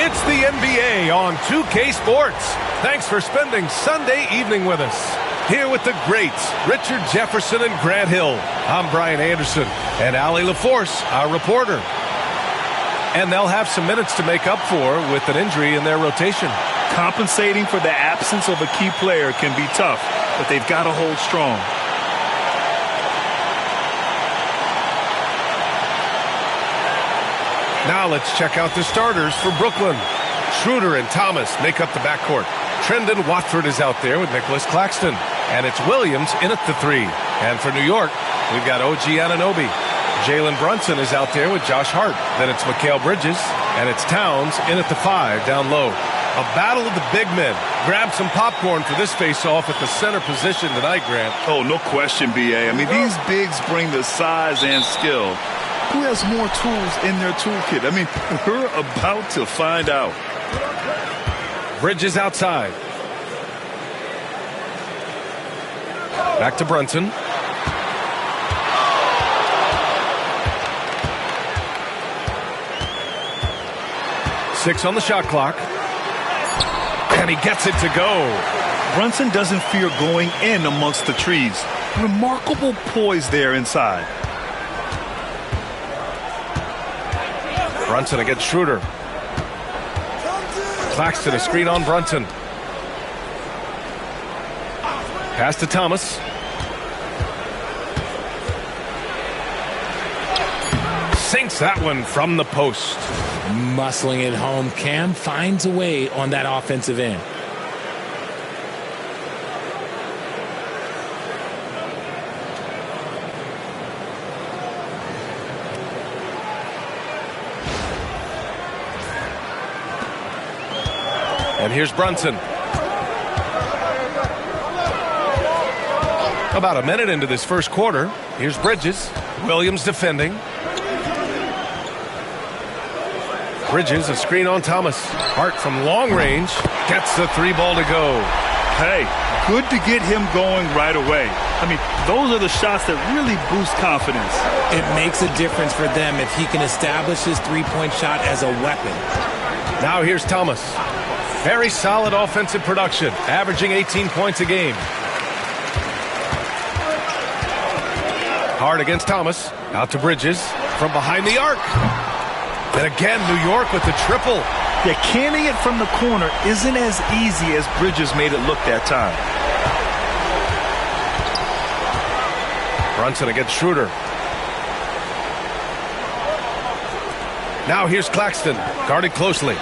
It's the NBA on 2K Sports. Thanks for spending Sunday evening with us. Here with the greats, Richard Jefferson and Grant Hill. I'm Brian Anderson, and Allie LaForce, our reporter. And they'll have some minutes to make up for with an injury in their rotation. Compensating for the absence of a key player can be tough, but they've got to hold strong. Now let's check out the starters for Brooklyn. Schroeder and Thomas make up the backcourt. Trendon Watford is out there with Nicholas Claxton. And it's Williams in at the 3. And for New York, we've got OG Anunoby. Jalen Brunson is out there with Josh Hart. Then it's Mikal Bridges. And it's Towns in at the 5 down low. A battle of the big men. Grab some popcorn for this face-off at the center position tonight, Grant. Oh, no question, B.A. I mean, these bigs bring the size and skill. Who has more tools in their toolkit? I mean, we're about to find out. Bridges outside. Back to Brunson. Six on the shot clock. And he gets it to go. Brunson doesn't fear going in amongst the trees. Remarkable poise there inside. Brunson against Schroeder. Claxton, a screen on Brunson. Pass to Thomas. Sinks that one from the post. Muscling it home. Cam finds a way on that offensive end. And here's Brunson. About a minute into this first quarter. Here's Bridges. Williams defending. Bridges, a screen on Thomas. Hart from long range gets the 3 ball to go. Hey, good to get him going right away. I mean, those are the shots that really boost confidence. It makes a difference for them if he can establish his three-point shot as a weapon. Now here's Thomas. Very solid offensive production, averaging 18 points a game. Hard against Thomas. Out to Bridges from behind the arc. And again, New York with the triple. Yeah, canning it from the corner isn't as easy as Bridges made it look that time. Brunson against Schroeder. Now here's Claxton, guarded closely.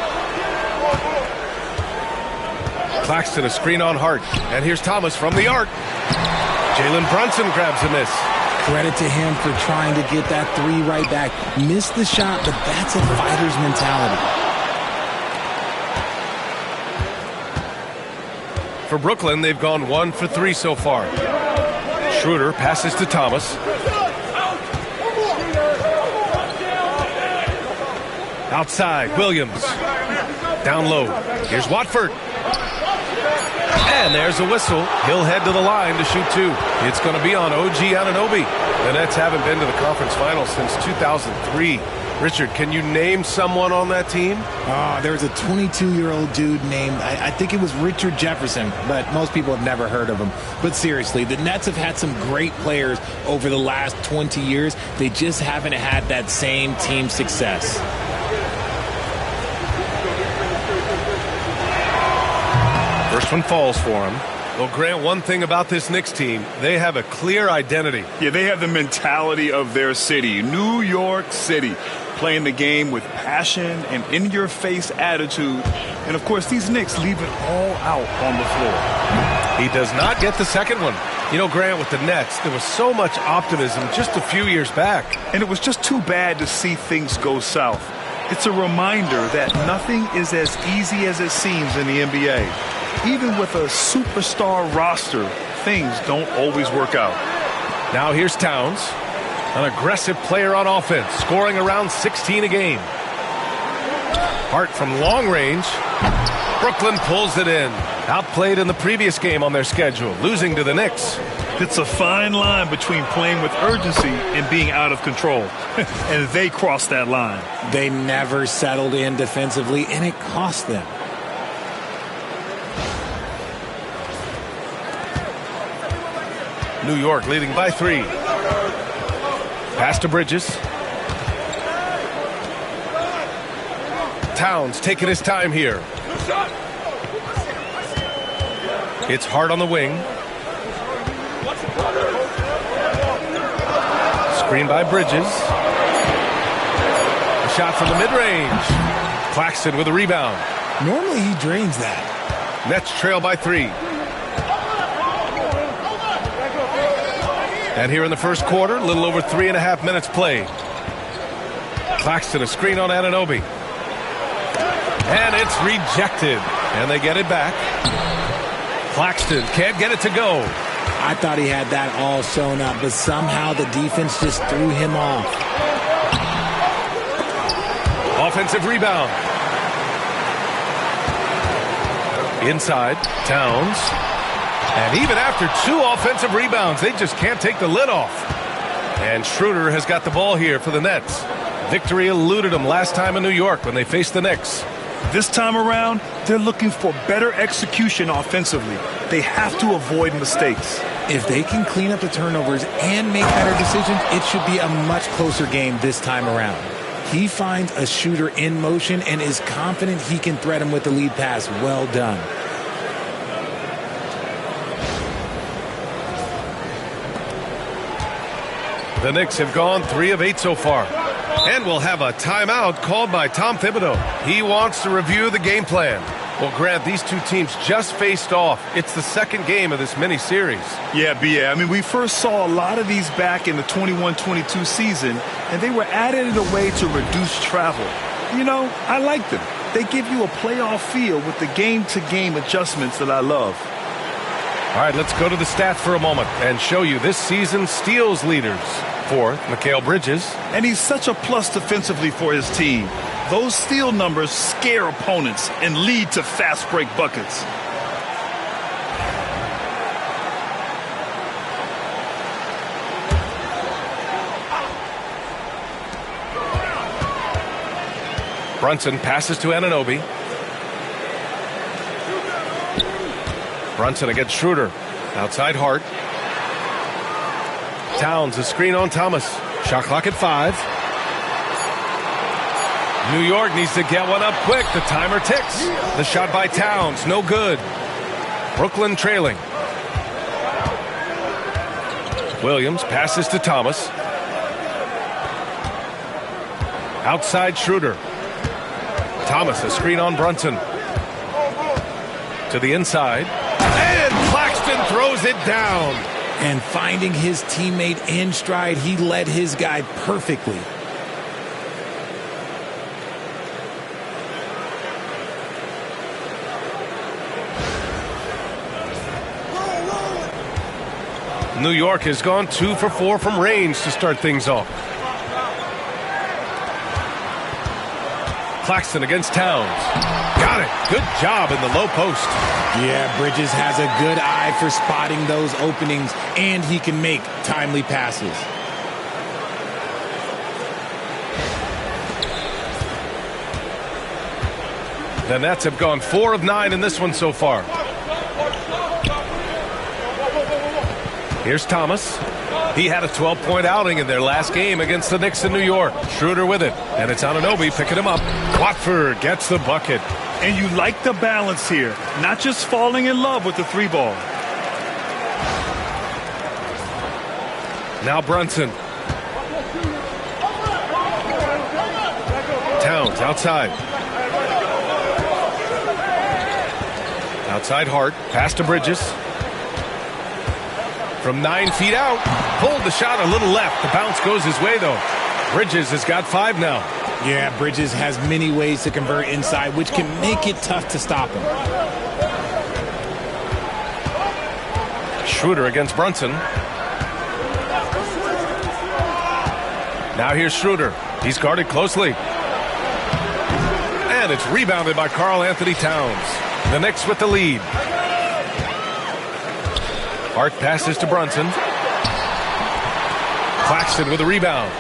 Claxton, a screen on Hart. And here's Thomas from the arc. Jalen Brunson grabs a miss. Credit to him for trying to get that 3 right back. Missed the shot, but that's a fighter's mentality. For Brooklyn, they've gone 1 for 3 so far. Schroeder passes to Thomas. Outside, Williams. Down low. Here's Watford. And there's a whistle. He'll head to the line to shoot 2. It's going to be on OG Anunoby. The Nets haven't been to the conference finals since 2003. Richard, can you name someone on that team? There was a 22-year-old dude named, I think it was Richard Jefferson, but most people have never heard of him. But seriously, the Nets have had some great players over the last 20 years. They just haven't had that same team success. First one falls for him. Well, Grant, one thing about this Knicks team, they have a clear identity. Yeah, they have the mentality of their city, New York City, playing the game with passion and in-your-face attitude. And, of course, these Knicks leave it all out on the floor. He does not get the second one. You know, Grant, with the Nets, there was so much optimism just a few years back. And it was just too bad to see things go south. It's a reminder that nothing is as easy as it seems in the NBA. Even with a superstar roster, things don't always work out. Now here's Towns, an aggressive player on offense, scoring around 16 a game. Hart from long range. Brooklyn pulls it in. Outplayed in the previous game on their schedule, losing to the Knicks. It's a fine line between playing with urgency and being out of control. And they crossed that line. They never settled in defensively, and it cost them. New York leading by 3. Pass to Bridges. Towns taking his time here. It's Hart on the wing. Screen by Bridges. A shot from the mid-range. Claxton with a rebound. Normally he drains that. Nets trail by 3. And here in the first quarter, a little over 3.5 minutes played. Claxton, a screen on Anunoby. And it's rejected. And they get it back. Claxton can't get it to go. I thought he had that all sewn up, but somehow the defense just threw him off. Offensive rebound. Inside, Towns. And even after 2 offensive rebounds, they just can't take the lid off. And Schroeder has got the ball here for the Nets. Victory eluded them last time in New York when they faced the Knicks. This time around, they're looking for better execution offensively. They have to avoid mistakes. If they can clean up the turnovers and make better decisions, it should be a much closer game this time around. He finds a shooter in motion and is confident he can threat him with the lead pass. Well done. The Knicks have gone 3 of 8 so far. And we'll have a timeout called by Tom Thibodeau. He wants to review the game plan. Well, Grant, these two teams just faced off. It's the second game of this mini-series. Yeah, B.A. I mean, we first saw a lot of these back in the 21-22 season, and they were added in a way to reduce travel. You know, I like them. They give you a playoff feel with the game-to-game adjustments that I love. All right, let's go to the stats for a moment and show you this season's steals leaders. 4th, Mikal Bridges. And he's such a plus defensively for his team. Those steal numbers scare opponents and lead to fast break buckets. Brunson passes to Anunoby. Brunson against Schroeder. Outside Hart. Towns, a screen on Thomas. Shot clock at 5. New York needs to get one up quick. The timer ticks. The shot by Towns, no good. Brooklyn trailing. Williams passes to Thomas. Outside Schroeder. Thomas, a screen on Brunson. To the inside. And Claxton throws it down. And finding his teammate in stride, he led his guy perfectly. New York has gone 2 for 4 from range to start things off. Claxton against Towns. Got it. Good job in the low post. Yeah, Bridges has a good eye for spotting those openings, and he can make timely passes. The Nets have gone 4 of 9 in this one so far. Here's Thomas. He had a 12-point outing in their last game against the Knicks in New York. Schroeder with it, and it's Anunoby picking him up. Watford gets the bucket. And you like the balance here, not just falling in love with the 3-ball. Now Brunson. Towns outside. Outside Hart. Pass to Bridges. From 9 feet out. Pulled the shot a little left. The bounce goes his way, though. Bridges has got 5 now. Yeah, Bridges has many ways to convert inside, which can make it tough to stop him. Schroeder against Brunson. Now here's Schroeder. He's guarded closely. And it's rebounded by Karl Anthony Towns. The Knicks with the lead. Hart passes to Brunson. Claxton with a rebound.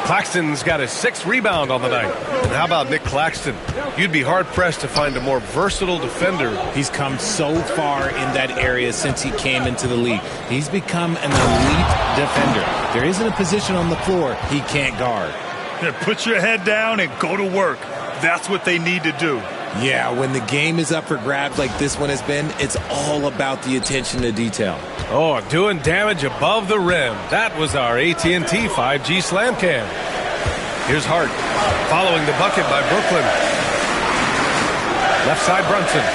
Claxton's got his 6th rebound on the night. And how about Nick Claxton? You'd be hard-pressed to find a more versatile defender. He's come so far in that area since he came into the league. He's become an elite defender. There isn't a position on the floor he can't guard. Put your head down and go to work. That's what they need to do. Yeah, when the game is up for grabs like this one has been, it's all about the attention to detail. Oh, doing damage above the rim. That was our AT&T 5G Slam Cam. Here's Hart, following the bucket by Brooklyn. Left side Brunson.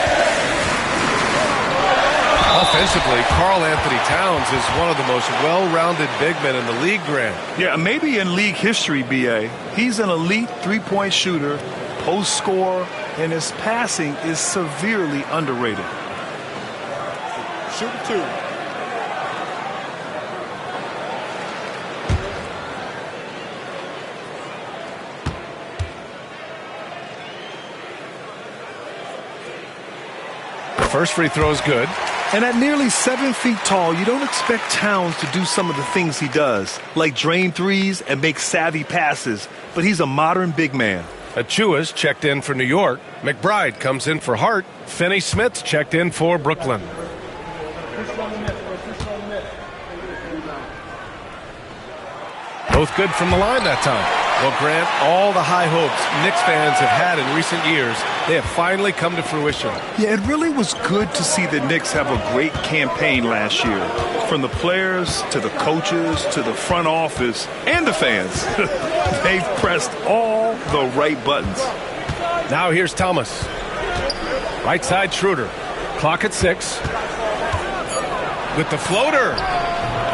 Offensively, Karl Anthony Towns is one of the most well-rounded big men in the league, Grant. Yeah, maybe in league history, B.A. He's an elite three-point shooter, post scorer, and his passing is severely underrated. Shoot 2. First free throw is good. And at nearly 7 feet tall, you don't expect Towns to do some of the things he does, like drain threes and make savvy passes, but he's a modern big man. Achua's checked in for New York. McBride comes in for Hart. Finney-Smith's checked in for Brooklyn. Both good from the line that time. Well, Grant, all the high hopes Knicks fans have had in recent years, they have finally come to fruition. Yeah, it really was good to see the Knicks have a great campaign last year. From the players to the coaches to the front office and the fans. They've pressed all the right buttons. Now here's Thomas. Right side Schroeder. Clock at 6. With the floater.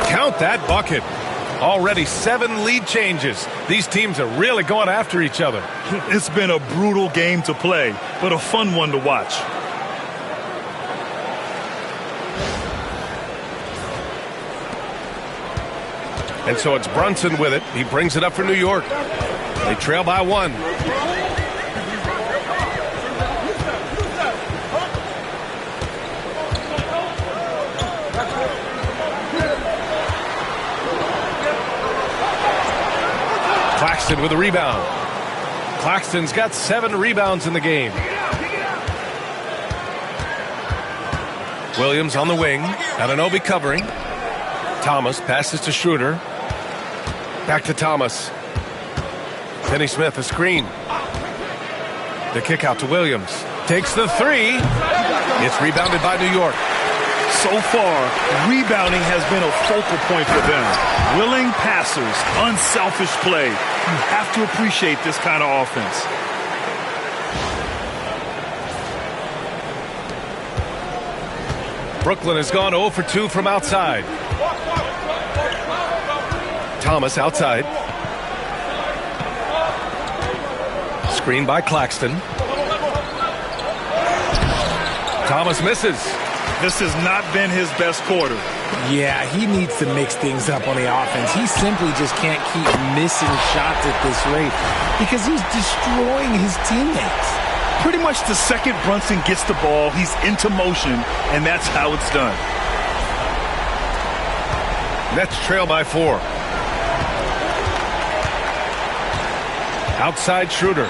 Count that bucket. Already 7 lead changes. These teams are really going after each other. It's been a brutal game to play, but a fun one to watch. And so it's Brunson with it. He brings it up for New York. They trail by 1. Claxton with a rebound. Claxton's got 7 rebounds in the game. Williams on the wing. Anunoby covering. Thomas passes to Schroeder. Back to Thomas. Finney-Smith a screen. The kick out to Williams. Takes the 3. It's rebounded by New York. So far, rebounding has been a focal point for them. Willing passers, unselfish play. You have to appreciate this kind of offense. Brooklyn has gone 0 for 2 from outside. Thomas outside. Screen by Claxton. Thomas misses. This has not been his best quarter. Yeah, he needs to mix things up on the offense. He simply just can't keep missing shots at this rate because he's destroying his teammates. Pretty much the second Brunson gets the ball, he's into motion, and that's how it's done. Nets trail by 4. Outside Schroeder.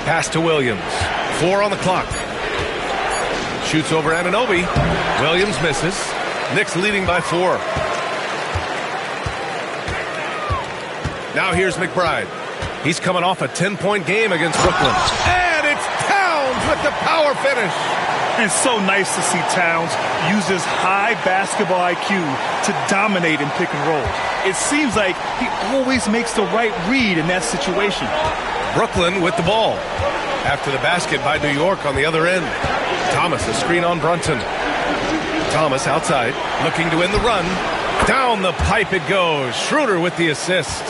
Pass to Williams. 4 on the clock. Shoots over Anunoby. Williams misses. Knicks leading by 4. Now here's McBride. He's coming off a 10-point game against Brooklyn. And it's Towns with the power finish. It's so nice to see Towns use his high basketball IQ to dominate in pick and roll. It seems like he always makes the right read in that situation. Brooklyn with the ball. After the basket by New York on the other end. Thomas, a screen on Brunson. Thomas outside, looking to win the run. Down the pipe it goes. Schroeder with the assist.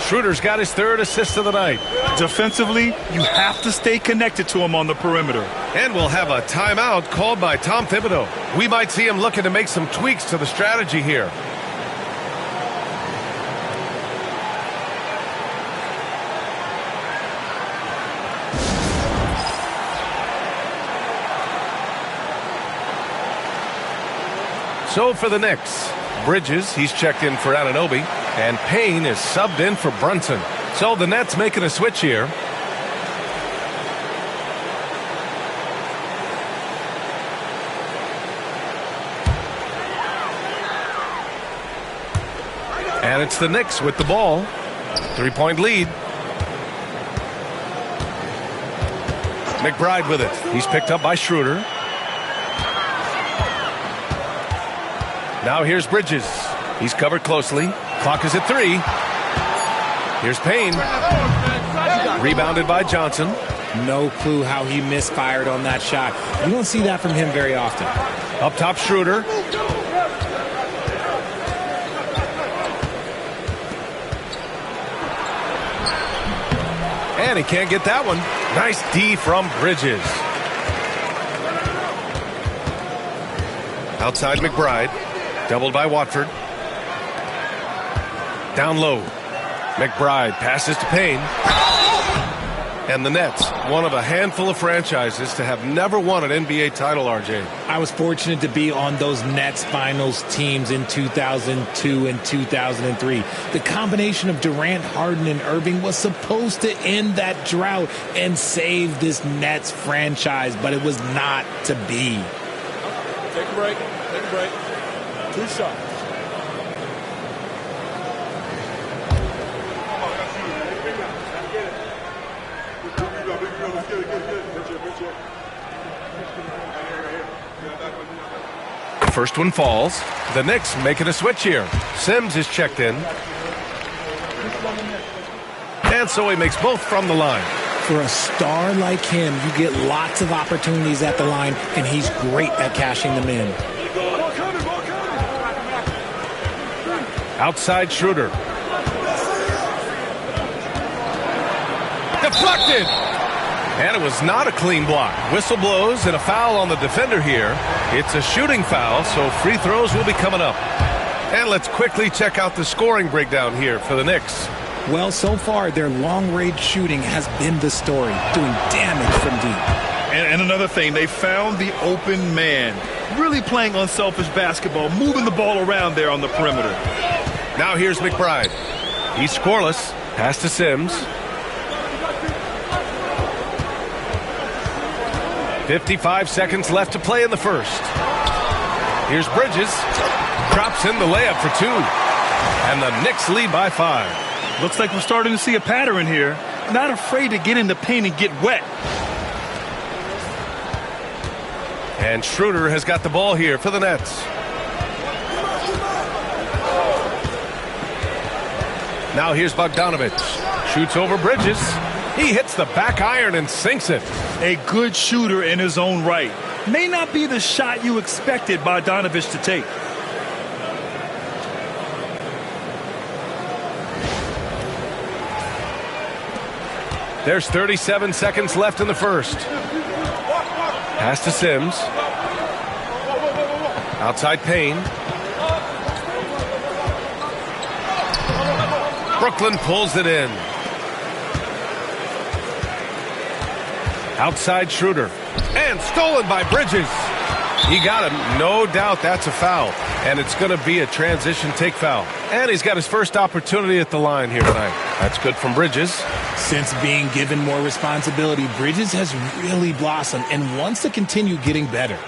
Schroeder's got his 3rd assist of the night. Defensively, you have to stay connected to him on the perimeter. And we'll have a timeout called by Tom Thibodeau. We might see him looking to make some tweaks to the strategy here. So for the Knicks, Bridges, he's checked in for Anunoby, and Payne is subbed in for Brunson. So the Nets making a switch here. And it's the Knicks with the ball. 3-point lead. McBride with it. He's picked up by Schroeder. Now here's Bridges. He's covered closely. Clock is at 3. Here's Payne. Rebounded by Johnson. No clue how he misfired on that shot. You don't see that from him very often. Up top, Schroeder. And he can't get that one. Nice D from Bridges. Outside McBride. Doubled by Watford. Down low. McBride passes to Payne. And the Nets, one of a handful of franchises to have never won an NBA title, RJ. I was fortunate to be on those Nets finals teams in 2002 and 2003. The combination of Durant, Harden, and Irving was supposed to end that drought and save this Nets franchise, but it was not to be. Take a break. Take a break. 2 shots. First one falls. The Knicks making a switch here. Sims is checked in. And so he makes both from the line. For a star like him, you get lots of opportunities at the line, and he's great at cashing them in. Outside Schroeder. Deflected! And it was not a clean block. Whistle blows and a foul on the defender here. It's a shooting foul, so free throws will be coming up. And let's quickly check out the scoring breakdown here for the Knicks. Well, so far, their long-range shooting has been the story, doing damage from deep. And another thing, they found the open man. Really playing unselfish basketball, moving the ball around there on the perimeter. Now here's McBride. He's scoreless. Pass to Sims. 55 seconds left to play in the first. Here's Bridges. Drops in the layup for 2. And the Knicks lead by 5. Looks like we're starting to see a pattern here. Not afraid to get in the paint and get wet. And Schroeder has got the ball here for the Nets. Now here's Bogdanovich. Shoots over Bridges. He hits the back iron and sinks it. A good shooter in his own right. May not be the shot you expected Bogdanovich to take. There's 37 seconds left in the first. Pass to Sims. Outside Payne. Brooklyn pulls it in. Outside Schroeder. And stolen by Bridges. He got him. No doubt that's a foul. And it's going to be a transition take foul. And he's got his first opportunity at the line here tonight. That's good from Bridges. Since being given more responsibility, Bridges has really blossomed and wants to continue getting better.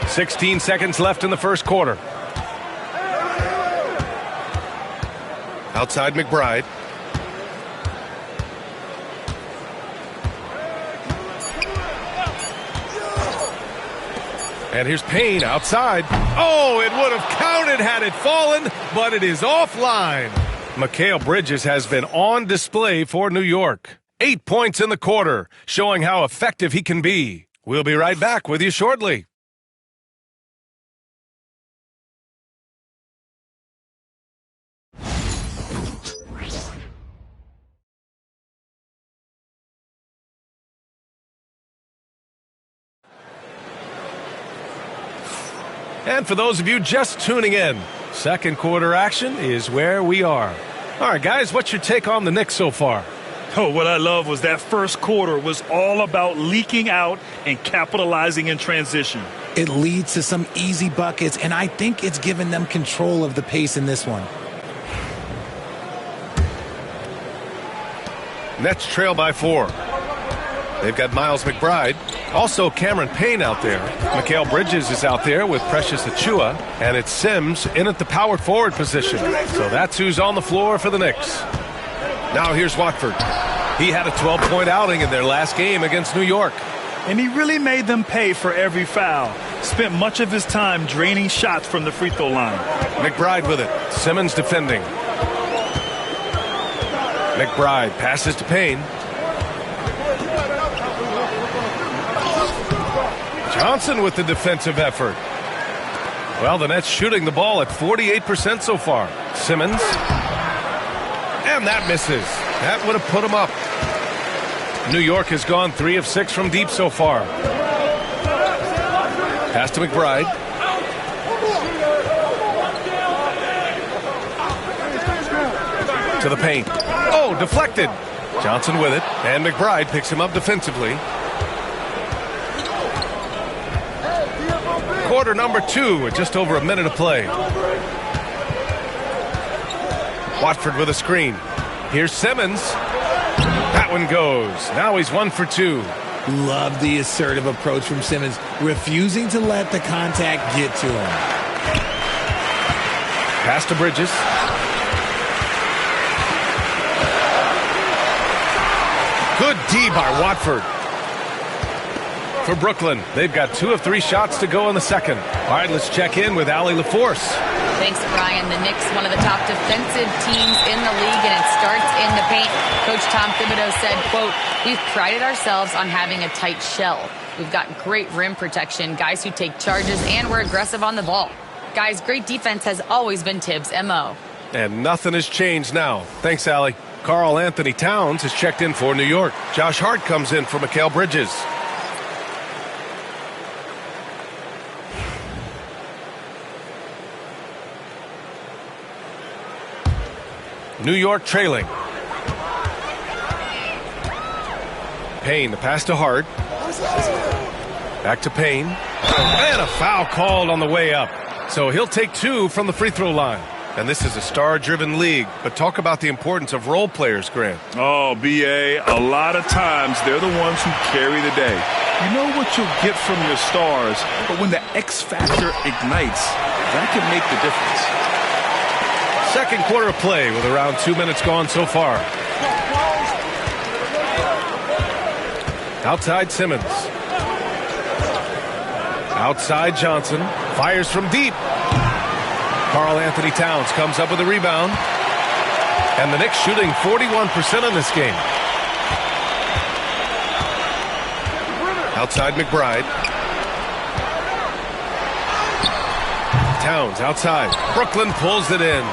16 seconds left in the first quarter. Outside McBride. And here's Payne outside. Oh, it would have counted had it fallen, but it is offline. Mikal Bridges has been on display for New York. 8 points in the quarter, showing how effective he can be. We'll be right back with you shortly. And for those of you just tuning in, second quarter action is where we are. All right, guys, what's your take on the Knicks so far? Oh, what I love was that first quarter was all about leaking out and capitalizing in transition. It leads to some easy buckets, and I think it's given them control of the pace in this one. Nets trail by 4. They've got Miles McBride. Also Cameron Payne out there. Mikal Bridges is out there with Precious Achiuwa. And it's Sims in at the power forward position. So that's who's on the floor for the Knicks. Now here's Watford. He had a 12-point outing in their last game against New York. And he really made them pay for every foul. Spent much of his time draining shots from the free throw line. McBride with it. Simmons defending. McBride passes to Payne. Johnson with the defensive effort. Well, the Nets shooting the ball at 48% so far. Simmons. And that misses. That would have put him up. New York has gone 3 of 6 from deep so far. Pass to McBride. To the paint. Oh, deflected. Johnson with it. And McBride picks him up defensively. Quarter number 2 with just over a minute of play. Watford with a screen. Here's Simmons. That one goes. Now he's 1 for 2. Love the assertive approach from Simmons, refusing to let the contact get to him. Pass to Bridges. Good D by Watford. For Brooklyn, they've got 2 of 3 shots to go in the second. All right, let's check in with Allie LaForce. Thanks, Brian. The Knicks, one of the top defensive teams in the league, and it starts in the paint. Coach Tom Thibodeau said, quote, "We've prided ourselves on having a tight shell. We've got great rim protection, guys who take charges, and we're aggressive on the ball. Guys, great defense has always been Tibbs' MO." And nothing has changed now. Thanks, Allie. Karl Anthony Towns has checked in for New York. Josh Hart comes in for Mikal Bridges. New York trailing. Payne, the pass to Hart. Back to Payne. And a foul called on the way up. So he'll take 2 from the free throw line. And this is a star-driven league. But talk about the importance of role players, Grant. Oh, B.A., a lot of times they're the ones who carry the day. You know what you'll get from your stars, but when the X factor ignites, that can make the difference. Second quarter of play with around 2 minutes gone so far. Outside Simmons. Outside Johnson. Fires from deep. Karl Anthony Towns comes up with a rebound. And the Knicks shooting 41% in this game. Outside McBride. Towns outside. Brooklyn pulls it in.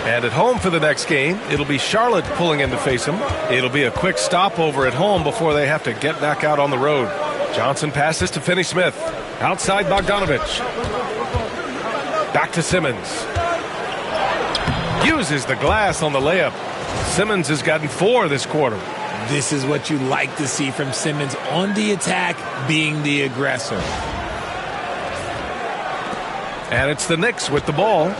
And at home for the next game, it'll be Charlotte pulling in to face him. It'll be a quick stopover at home before they have to get back out on the road. Johnson passes to Finney-Smith. Outside Bogdanovich. Back to Simmons. Uses the glass on the layup. Simmons has gotten 4 this quarter. This is what you like to see from Simmons on the attack, being the aggressor. And it's the Knicks with the ball.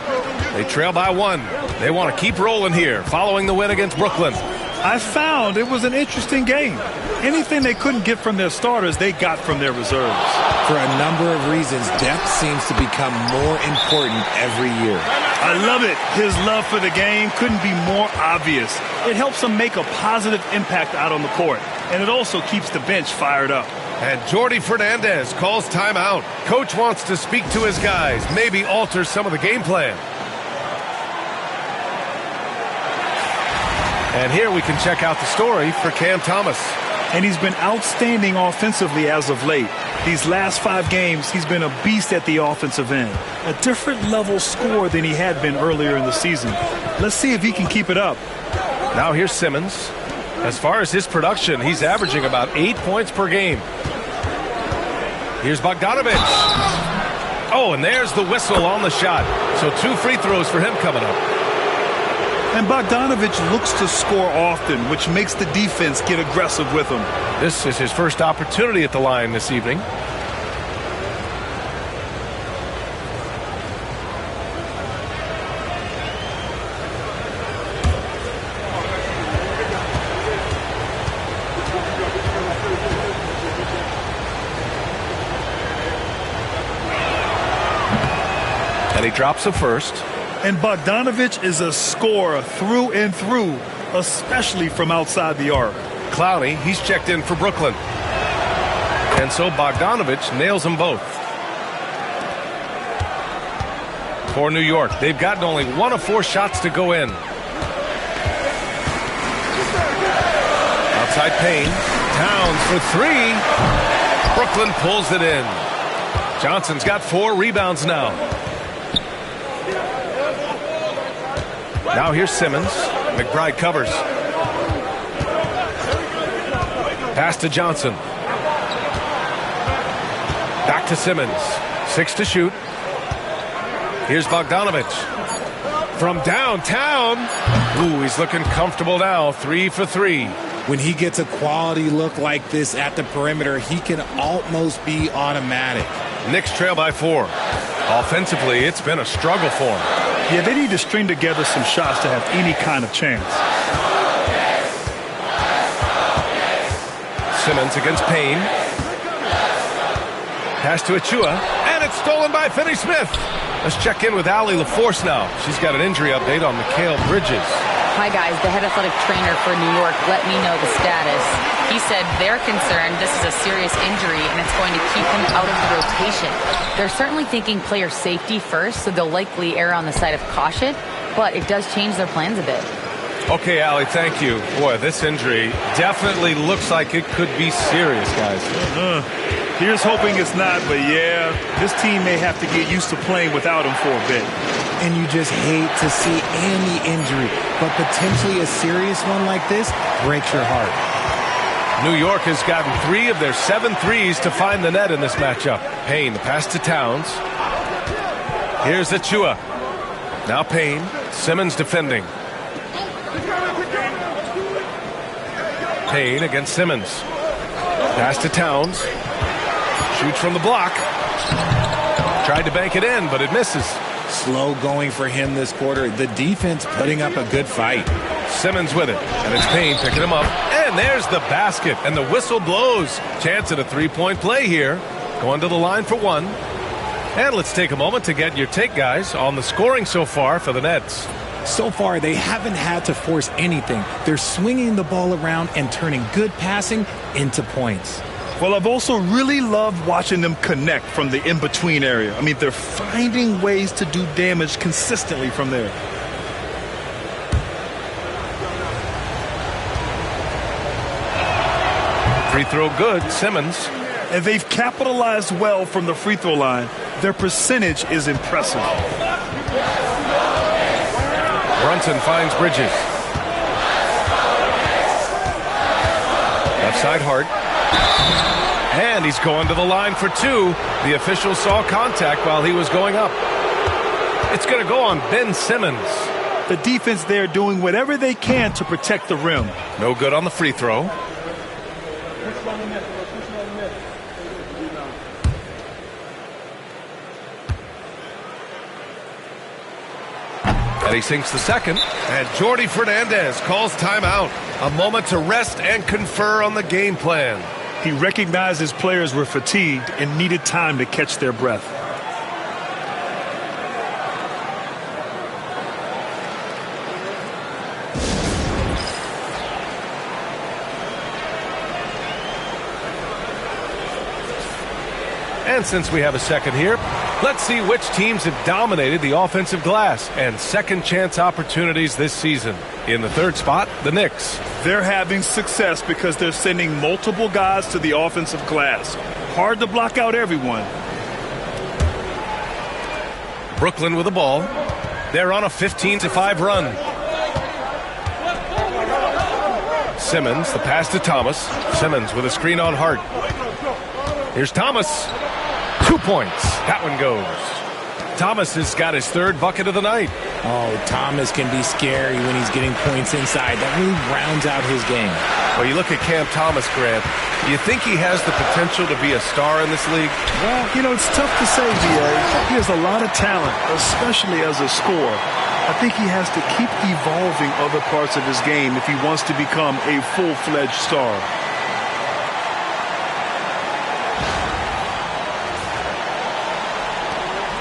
They trail by 1. They want to keep rolling here, following the win against Brooklyn. I found it was an interesting game. Anything they couldn't get from their starters, they got from their reserves. For a number of reasons, depth seems to become more important every year. I love it. His love for the game couldn't be more obvious. It helps him make a positive impact out on the court, and it also keeps the bench fired up. And Jordi Fernandez calls timeout. Coach wants to speak to his guys, maybe alter some of the game plan. And here we can check out the story for Cam Thomas. And he's been outstanding offensively as of late. These last 5 games, he's been a beast at the offensive end. A different level scorer than he had been earlier in the season. Let's see if he can keep it up. Now here's Simmons. As far as his production, he's averaging about 8 points per game. Here's Bogdanovich. Oh, and there's the whistle on the shot. So 2 free throws for him coming up. And Bogdanovich looks to score often, which makes the defense get aggressive with him. This is his first opportunity at the line this evening. And he drops a first. And Bogdanovich is a scorer through and through, especially from outside the arc. Clowney, he's checked in for Brooklyn. And so Bogdanovich nails them both. For New York, they've gotten only 1 of 4 shots to go in. Outside Payne. Towns for 3. Brooklyn pulls it in. Johnson's got 4 rebounds now. Now here's Simmons. McBride covers. Pass to Johnson. Back to Simmons. 6 to shoot. Here's Bogdanovich. From downtown. Ooh, he's looking comfortable now. 3 for 3. When he gets a quality look like this at the perimeter, he can almost be automatic. Knicks trail by 4. Offensively, it's been a struggle for him. Yeah, they need to string together some shots to have any kind of chance. Simmons against Payne. Pass to Achua, and it's stolen by Finney-Smith. Let's check in with Allie LaForce now. She's got an injury update on Mikal Bridges. Hi, guys. The head athletic trainer for New York let me know the status. He said they're concerned this is a serious injury and it's going to keep him out of the rotation. They're certainly thinking player safety first, so they'll likely err on the side of caution, but it does change their plans a bit. Okay, Allie, thank you. Boy, this injury definitely looks like it could be serious, guys. Here's hoping it's not, but yeah, this team may have to get used to playing without him for a bit. And you just hate to see any injury, but potentially a serious one like this breaks your heart. New York has gotten 3 of their 7 threes to find the net in this matchup. Payne, the pass to Towns. Here's Achua. Now Payne. Simmons defending. Payne against Simmons. Pass to Towns. Shoots from the block. Tried to bank it in, but it misses. Slow going for him this quarter. The defense putting up a good fight. Simmons with it, and it's Payne picking him up. And there's the basket, and the whistle blows. Chance at a 3-point play here. Going to the line for 1. And let's take a moment to get your take, guys, on the scoring so far for the Nets. So far, they haven't had to force anything. They're swinging the ball around and turning good passing into points. Well, I've also really loved watching them connect from the in-between area. I mean, they're finding ways to do damage consistently from there. Free throw good, Simmons. And they've capitalized well from the free throw line. Their percentage is impressive. Brunson finds Bridges. Left side Hart. And he's going to the line for 2. The official saw contact while he was going up. It's going to go on Ben Simmons. The defense there doing whatever they can to protect the rim. No good on the free throw. And he sinks the second. And Jordi Fernandez calls timeout. A moment to rest and confer on the game plan. He recognized his players were fatigued and needed time to catch their breath. And since we have a second here, let's see which teams have dominated the offensive glass and second chance opportunities this season. In the third spot, the Knicks. They're having success because they're sending multiple guys to the offensive glass. Hard to block out everyone. Brooklyn with the ball. They're on a 15-5 run. Simmons, the pass to Thomas. Simmons with a screen on Hart. Here's Thomas. 2 points. That one goes. Thomas has got his third bucket of the night. Oh, Thomas can be scary when he's getting points inside. That really rounds out his game. Well, you look at Cam Thomas, Grant. Do you think he has the potential to be a star in this league? Well, you know, it's tough to say, B.A. He has a lot of talent, especially as a scorer. I think he has to keep evolving other parts of his game if he wants to become a full-fledged star.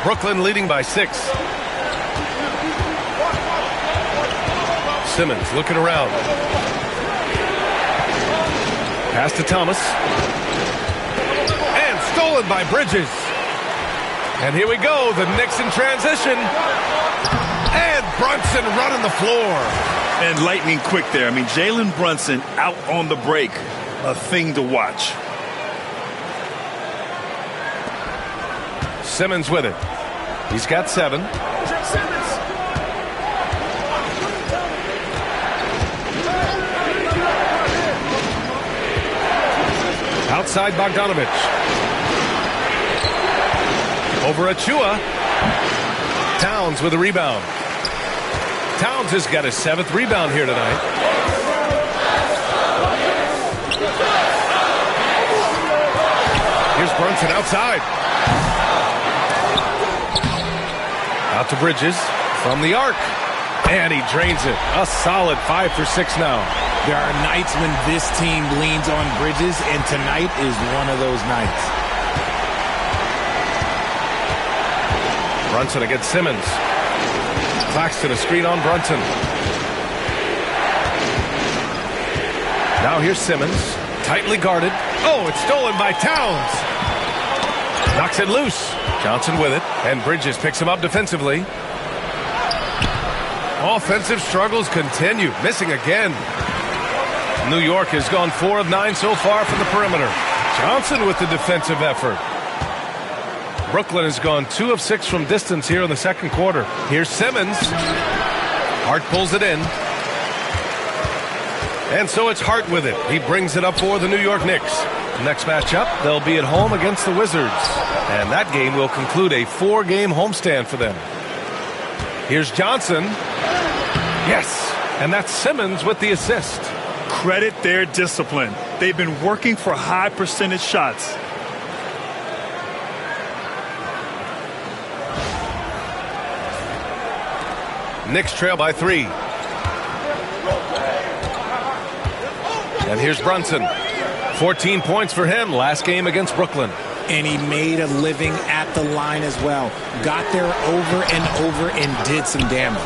Brooklyn leading by 6. Simmons looking around. Pass to Thomas. And stolen by Bridges. And here we go, the Knicks in transition. And Brunson running the floor. And lightning quick there. I mean, Jalen Brunson out on the break. A thing to watch. Simmons with it. He's got 7. Outside Bogdanovich. Over Achua. Towns with a rebound. Towns has got his 7th rebound here tonight. Here's Brunson outside. Out to Bridges from the arc. And he drains it. A solid 5 for 6 now. There are nights when this team leans on Bridges, and tonight is one of those nights. Brunson against Simmons. Claxton a screen on Brunson. Now here's Simmons. Tightly guarded. Oh, it's stolen by Towns. Knocks it loose. Johnson with it. And Bridges picks him up defensively. Offensive struggles continue. Missing again. New York has gone 4 of 9 so far from the perimeter. Johnson with the defensive effort. Brooklyn has gone 2 of 6 from distance here in the second quarter. Here's Simmons. Hart pulls it in. And so it's Hart with it. He brings it up for the New York Knicks. Next matchup, they'll be at home against the Wizards. And that game will conclude a 4-game homestand for them. Here's Johnson. Yes. And that's Simmons with the assist. Credit their discipline. They've been working for high percentage shots. Knicks trail by 3. And here's Brunson. 14 points for him last game against Brooklyn. And he made a living at the line as well. Got there over and over and did some damage.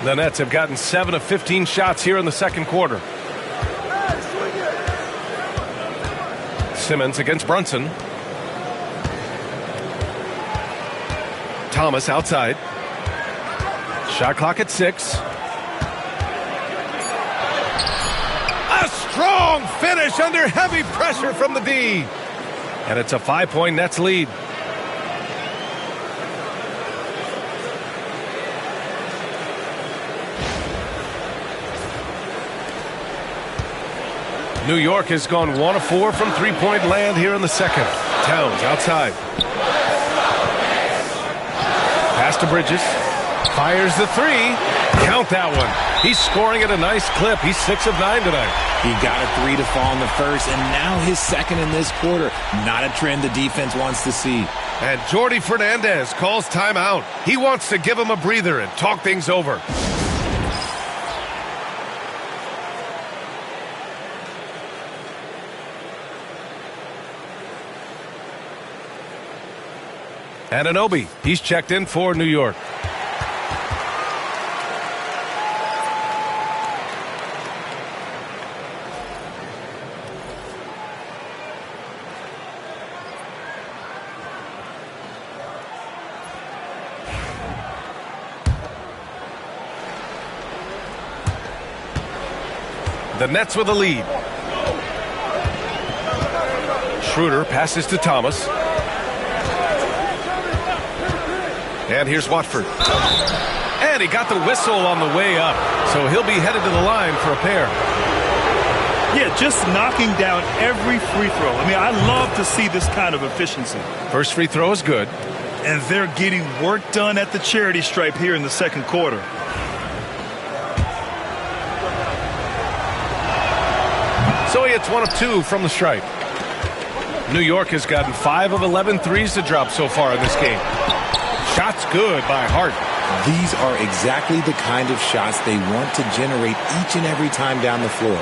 The Nets have gotten 7 of 15 shots here in the second quarter. Simmons against Brunson. Thomas outside. Shot clock at 6. A strong finish under heavy pressure from the D. And it's a 5-point Nets lead. New York has gone 1 of 4 from three-point land here in the second. Towns outside. Pass to Bridges. Fires the 3. Count that one. He's scoring at a nice clip. He's 6 of 9 tonight. He got a 3 to fall in the first, and now his second in this quarter. Not a trend the defense wants to see. And Jordi Fernandez calls timeout. He wants to give him a breather and talk things over. Anunoby, he's checked in for New York. The Nets with a lead. Schroeder passes to Thomas. And here's Watford. And he got the whistle on the way up. So he'll be headed to the line for a pair. Yeah, just knocking down every free throw. I mean, I love to see this kind of efficiency. First free throw is good. And they're getting work done at the charity stripe here in the second quarter. So he hits 1 of 2 from the stripe. New York has gotten 5 of 11 threes to drop so far in this game. Shots good by Hart. These are exactly the kind of shots they want to generate each and every time down the floor.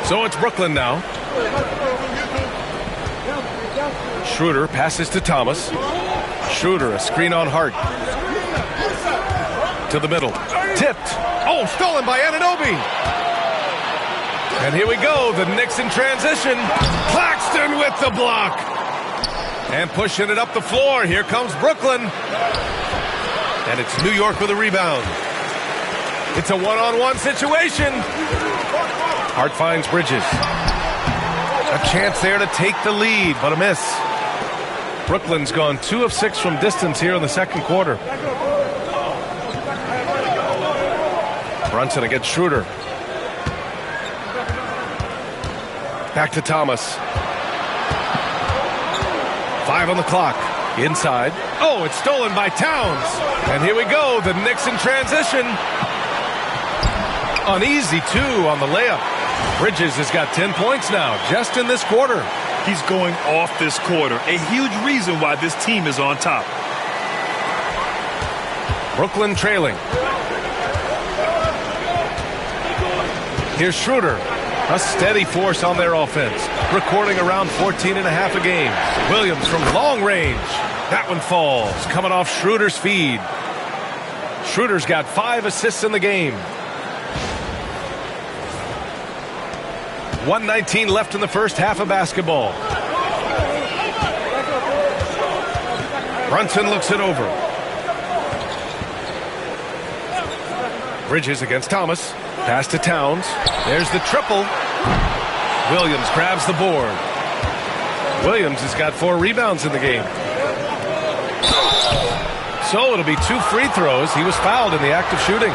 So it's Brooklyn now. Schroeder passes to Thomas. Schroeder, a screen on Hart. To the middle. Tipped. Oh, stolen by Anunoby. And here we go. The Knicks in transition. Claxton with the block. And pushing it up the floor. Here comes Brooklyn. And it's New York with a rebound. It's a one-on-one situation. Hart finds Bridges. A chance there to take the lead, but a miss. Brooklyn's gone 2 of 6 from distance here in the second quarter. Brunson against Schroeder. Back to Thomas. 5 on the clock. Inside. Oh, it's stolen by Towns. And here we go. The Knicks in transition. Uneasy, too, on the layup. Bridges has got 10 points now, just in this quarter. He's going off this quarter. A huge reason why this team is on top. Brooklyn trailing. Here's Schroeder. A steady force on their offense. Recording around 14 and a half a game. Williams from long range. That one falls. Coming off Schroeder's feed. Schroeder's got 5 assists in the game. 1:19 left in the first half of basketball. Brunson looks it over. Bridges against Thomas. Pass to Towns. There's the triple. Williams grabs the board. Williams has got 4 rebounds in the game. So it'll be 2 free throws. He was fouled in the act of shooting.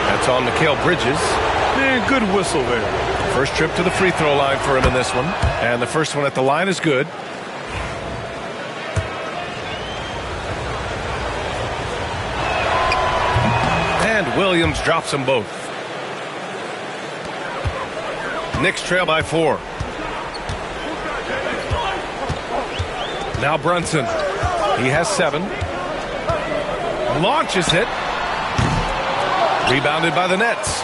That's on Mikal Bridges. Yeah, good whistle there. First trip to the free throw line for him in this one. And the first one at the line is good. And Williams drops them both. Knicks trail by 4. Now Brunson. He has 7. Launches it. Rebounded by the Nets.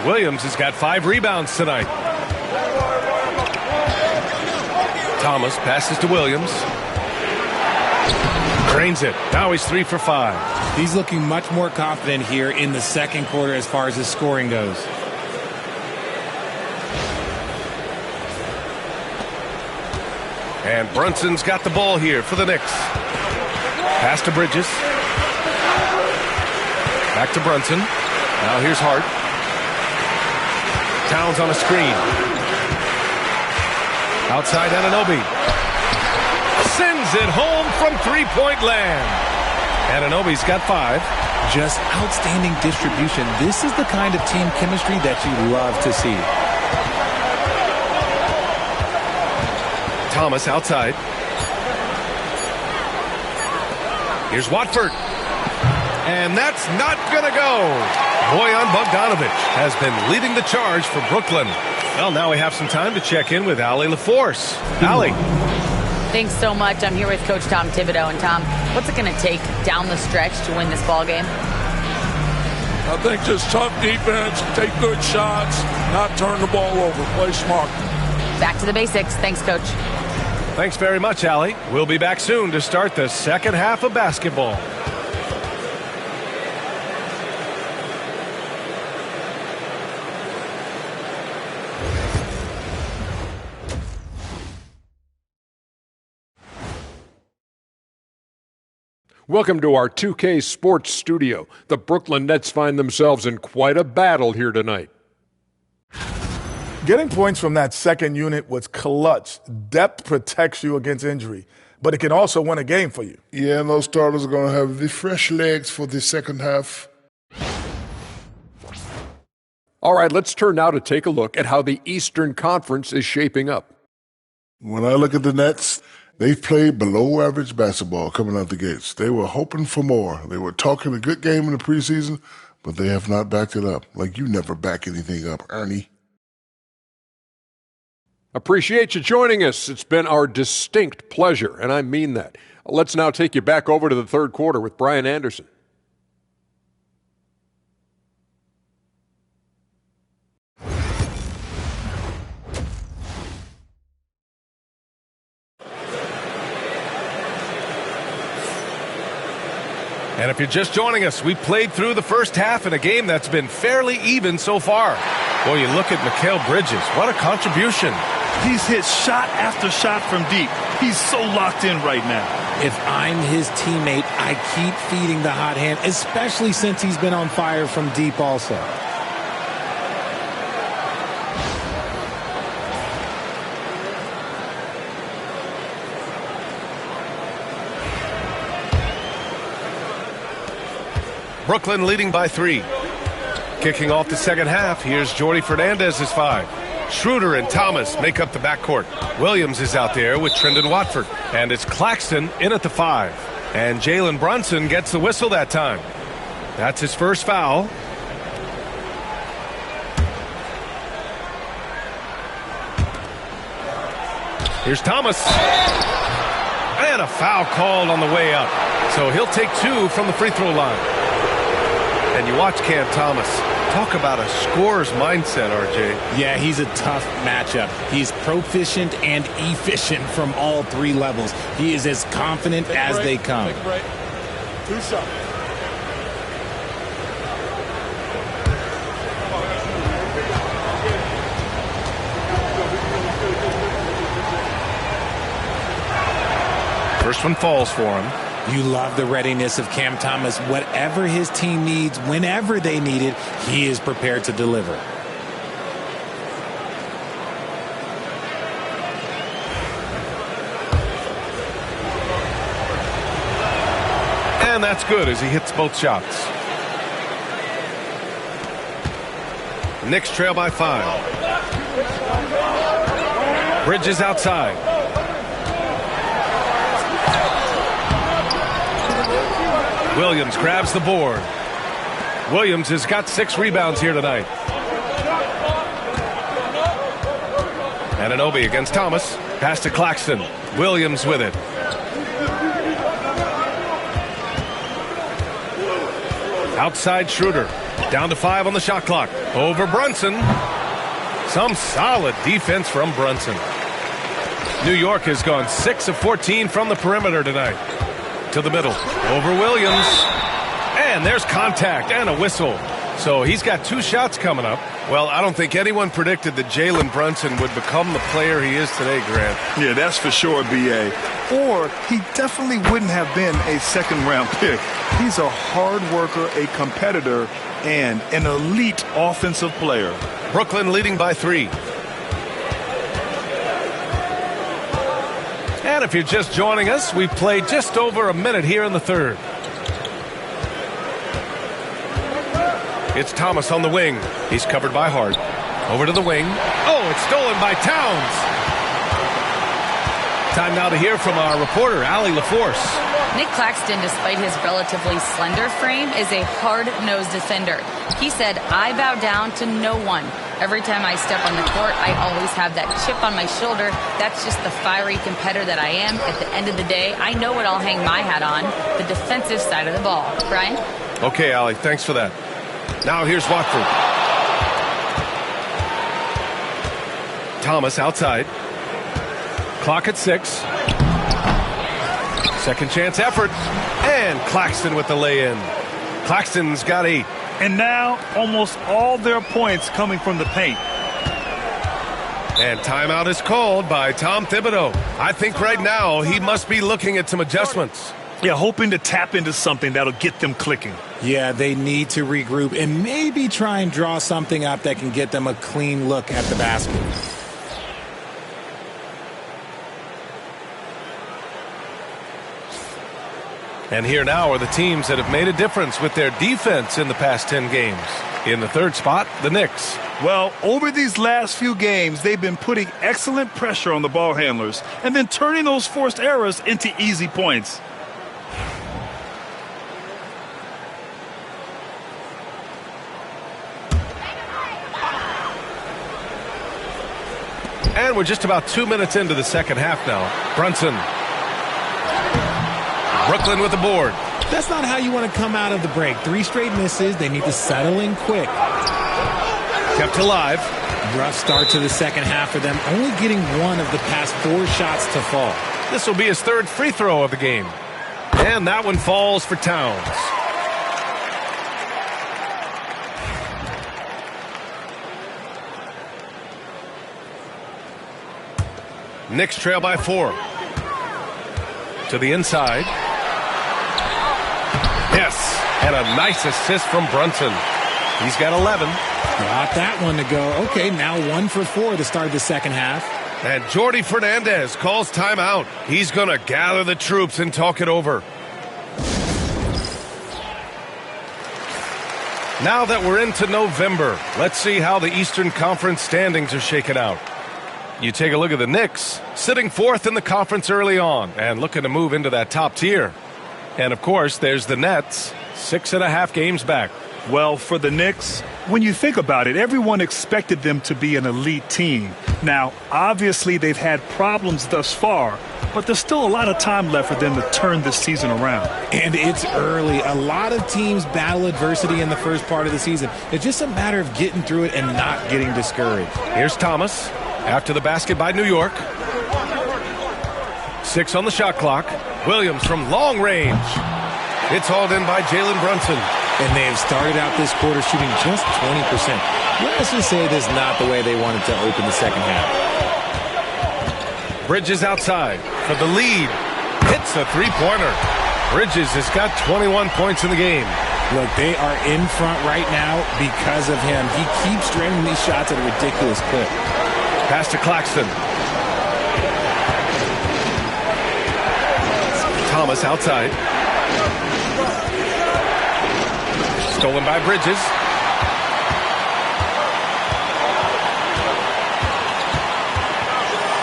Williams has got 5 rebounds tonight. Thomas passes to Williams. Drains it. Now he's 3 for 5. He's looking much more confident here in the second quarter as far as his scoring goes. And Brunson's got the ball here for the Knicks. Pass to Bridges. Back to Brunson. Now here's Hart. Towns on a screen. Outside Anunoby. Sends it home from three-point land. Anunoby's got 5. Just outstanding distribution. This is the kind of team chemistry that you love to see. Thomas outside. Here's Watford. And that's not going to go. Bojan Bogdanovic has been leading the charge for Brooklyn. Well, now we have some time to check in with Allie LaForce. Allie. Thanks so much. I'm here with Coach Tom Thibodeau. And Tom, what's it going to take down the stretch to win this ball game? I think just tough defense, take good shots, not turn the ball over, play smart. Back to the basics. Thanks, Coach. Thanks very much, Allie. We'll be back soon to start the second half of basketball. Welcome to our 2K Sports Studio. The Brooklyn Nets find themselves in quite a battle here tonight. Getting points from that second unit was clutch. Depth protects you against injury, but it can also win a game for you. Yeah, and those starters are going to have the fresh legs for the second half. All right, let's turn now to take a look at how the Eastern Conference is shaping up. When I look at the Nets, they've played below average basketball coming out the gates. They were hoping for more. They were talking a good game in the preseason, but they have not backed it up. Like you never back anything up, Ernie. Appreciate you joining us. It's been our distinct pleasure, and I mean that. Let's now take you back over to the third quarter with Brian Anderson. And if you're just joining us, we played through the first half in a game that's been fairly even so far. Boy, you look at Mikal Bridges. What a contribution. He's hit shot after shot from deep. He's so locked in right now. If I'm his teammate, I keep feeding the hot hand, especially since he's been on fire from deep also. Brooklyn leading by 3. Kicking off the second half, here's Jordy Fernandez's 5. Schroeder and Thomas make up the backcourt. Williams is out there with Trendon Watford. And it's Claxton in at the 5. And Jalen Brunson gets the whistle that time. That's his first foul. Here's Thomas. And a foul called on the way up. So he'll take 2 from the free throw line. And you watch Cam Thomas. Talk about a scorer's mindset, RJ. Yeah, he's a tough matchup. He's proficient and efficient from all 3 levels. He is as confident as they come. 2 shots. First one falls for him. You love the readiness of Cam Thomas. Whatever his team needs, whenever they need it, he is prepared to deliver. And that's good as he hits both shots. Knicks trail by 5. Bridges outside. Williams grabs the board. Williams has got 6 rebounds here tonight. Anunoby against Thomas. Pass to Claxton. Williams with it. Outside Schroeder. Down to 5 on the shot clock. Over Brunson. Some solid defense from Brunson. New York has gone 6 of 14 from the perimeter tonight. To the middle. Over Williams. And there's contact and a whistle. So he's got 2 shots coming up. Well, I don't think anyone predicted that Jalen Brunson would become the player he is today, Grant. Yeah, that's for sure, B.A. Or he definitely wouldn't have been a second-round pick. He's a hard worker, a competitor, and an elite offensive player. Brooklyn leading by 3. And if you're just joining us, we've played just over a minute here in the third. It's Thomas on the wing. He's covered by Hart. Over to the wing. Oh, it's stolen by Towns. Time now to hear from our reporter, Allie LaForce. Nick Claxton, despite his relatively slender frame, is a hard-nosed defender. He said, "I bow down to no one. Every time I step on the court, I always have that chip on my shoulder. That's just the fiery competitor that I am. At the end of the day, I know what I'll hang my hat on, the defensive side of the ball." Brian? Okay, Allie, thanks for that. Now here's Watford. Thomas outside. Clock at 6. Second chance effort. And Claxton with the lay-in. Claxton's got 8. And now almost all their points coming from the paint. And timeout is called by Tom Thibodeau. I think right now he must be looking at some adjustments. Yeah, hoping to tap into something that'll get them clicking. Yeah, they need to regroup and maybe try and draw something up that can get them a clean look at the basket. And here now are the teams that have made a difference with their defense in the past 10 games. In the third spot, the Knicks. Well, over these last few games, they've been putting excellent pressure on the ball handlers and then turning those forced errors into easy points. And we're just about 2 minutes into the second half now. Brunson. Brooklyn with the board. That's not how you want to come out of the break. 3 straight misses. They need to settle in quick. Kept alive. Rough start to the second half for them, only getting 1 of the past 4 shots to fall. This will be his 3rd free throw of the game. And that one falls for Towns. Knicks trail by 4. To the inside. Yes, and a nice assist from Brunson. He's got 11. Got that one to go. Okay, now 1 for 4 to start the second half. And Jordi Fernandez calls timeout. He's going to gather the troops and talk it over. Now that we're into November, let's see how the Eastern Conference standings are shaken out. You take a look at the Knicks, sitting 4th in the conference early on and looking to move into that top tier. And, of course, there's the Nets, 6.5 games back. Well, for the Knicks, when you think about it, everyone expected them to be an elite team. Now, obviously, they've had problems thus far, but there's still a lot of time left for them to turn this season around. And it's early. A lot of teams battle adversity in the first part of the season. It's just a matter of getting through it and not getting discouraged. Here's Thomas after the basket by New York. 6 on the shot clock. Williams from long range. It's hauled in by Jalen Brunson. And they have started out this quarter shooting just 20%. Let's just say this is not the way they wanted to open the second half. Bridges outside for the lead. Hits a three-pointer. Bridges has got 21 points in the game. Look, they are in front right now because of him. He keeps draining these shots at a ridiculous clip. Pass to Claxton. Thomas outside. Stolen by Bridges.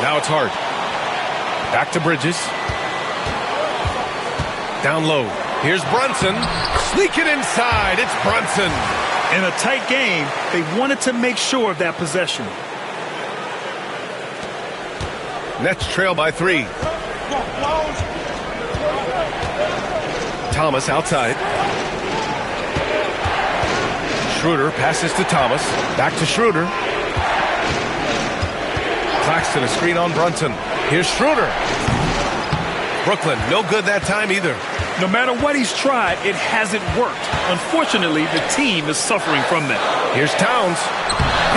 Now it's Hart. Back to Bridges. Down low. Here's Brunson. Sneaking inside. It's Brunson. In a tight game, they wanted to make sure of that possession. Nets trail by 3. Thomas outside. Schroeder passes to Thomas. Back to Schroeder. Claxton a screen on Brunson. Here's Schroeder. Brooklyn, no good that time either. No matter what he's tried, it hasn't worked. Unfortunately, the team is suffering from that. Here's Towns.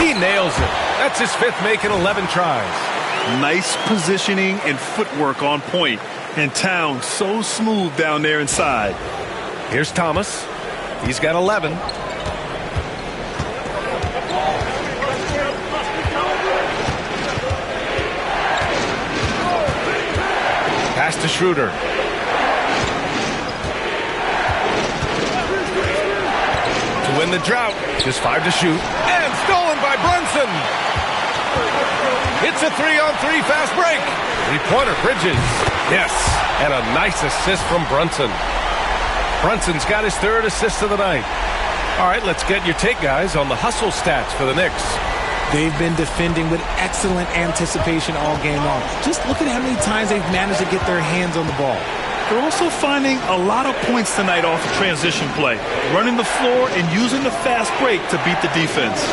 He nails it. That's his 5th make in 11 tries. Nice positioning and footwork on point. And Towns so smooth down there inside. Here's Thomas. He's got 11. Pass to Schroeder. To win the drought. Just 5 to shoot. And stolen by Brunson. It's a 3-on-3 fast break. 3-pointer Bridges. Yes. And a nice assist from Brunson. Brunson's got his 3rd assist of the night. All right, let's get your take, guys, on the hustle stats for the Knicks. They've been defending with excellent anticipation all game long. Just look at how many times they've managed to get their hands on the ball. They're also finding a lot of points tonight off the transition play, running the floor and using the fast break to beat the defense.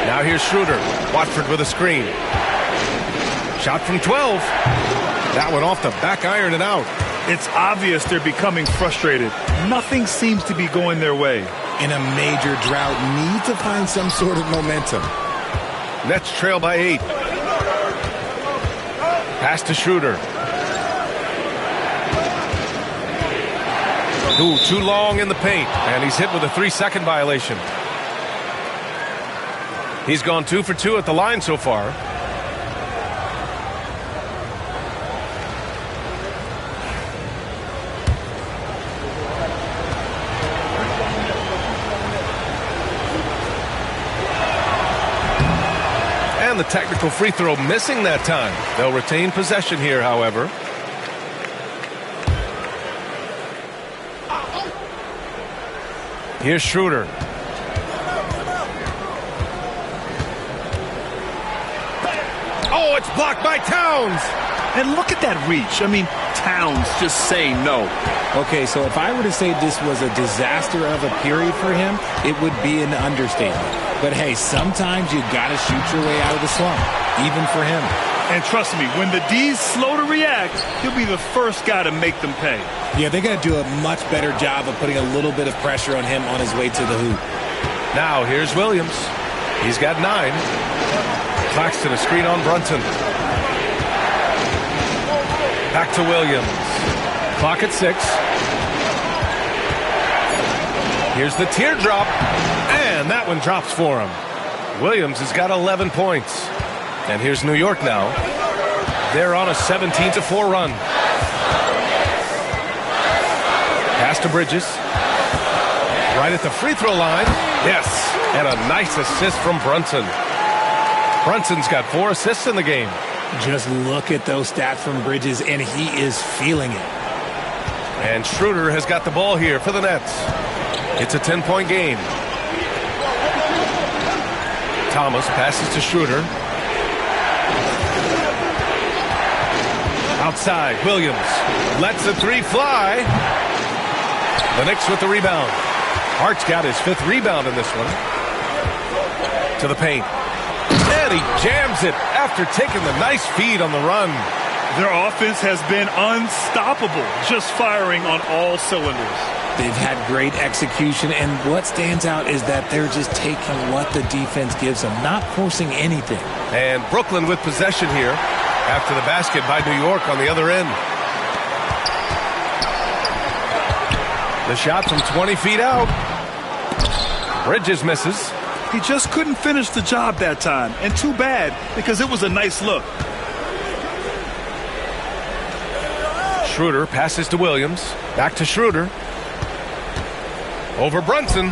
Now here's Schroeder. Watford with a screen. Shot from 12. That one off the back iron and out. It's obvious they're becoming frustrated. Nothing seems to be going their way. In a major drought, need to find some sort of momentum. Nets trail by 8. Pass to Schroeder. Ooh, too long in the paint. And he's hit with a 3-second violation. He's gone 2 for 2 at the line so far. And the technical free throw missing that time. They'll retain possession here, however. Here's Schroeder. Oh, it's blocked by Towns. And look at that reach. I mean, Towns just saying no. Okay, so if I were to say this was a disaster of a period for him, it would be an understatement. But hey, sometimes you got to shoot your way out of the slump, even for him. And trust me, when the D's slow to react, he'll be the first guy to make them pay. Yeah, they're going to do a much better job of putting a little bit of pressure on him on his way to the hoop. Now here's Williams. He's got 9. Claxton a screen on Brunson. Back to Williams. Clock at 6. Here's the teardrop. And that one drops for him. Williams has got 11 points. And here's New York now. They're on a 17-4 run. Pass to Bridges. Right at the free throw line. Yes. And a nice assist from Brunson. Brunson's got 4 assists in the game. Just look at those stats from Bridges, and he is feeling it. And Schroeder has got the ball here for the Nets. It's a 10-point game. Thomas passes to Schroeder. Outside, Williams lets the 3 fly. The Knicks with the rebound. Hart's got his 5th rebound in this one. To the paint. And he jams it after taking the nice feed on the run. Their offense has been unstoppable, just firing on all cylinders. They've had great execution, and what stands out is that they're just taking what the defense gives them, not forcing anything. And Brooklyn with possession here after the basket by New York on the other end. The shot from 20 feet out. Bridges misses. He just couldn't finish the job that time, and too bad, because it was a nice look. Schroeder passes to Williams. Back to Schroeder. Over Brunson.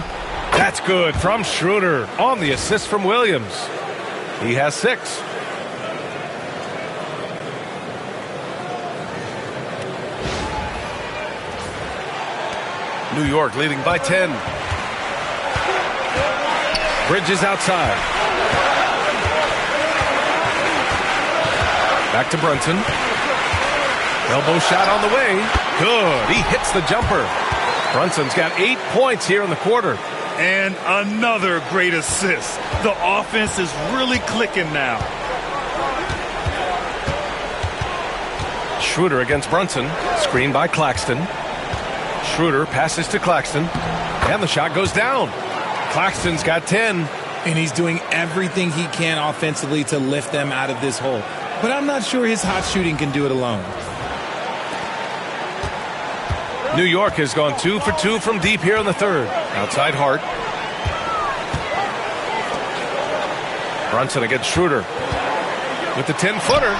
That's good from Schroeder on the assist from Williams. He has 6. New York leading by 10. Bridges outside. Back to Brunson. Elbow shot on the way. Good. He hits the jumper. Brunson's got 8 points here in the quarter. And another great assist. The offense is really clicking now. Schroeder against Brunson. Screen by Claxton. Schroeder passes to Claxton. And the shot goes down. Claxton's got 10. And he's doing everything he can offensively to lift them out of this hole. But I'm not sure his hot shooting can do it alone. New York has gone 2 for 2 from deep here in the third. Outside Hart. Brunson against Schroeder. With the 10-footer.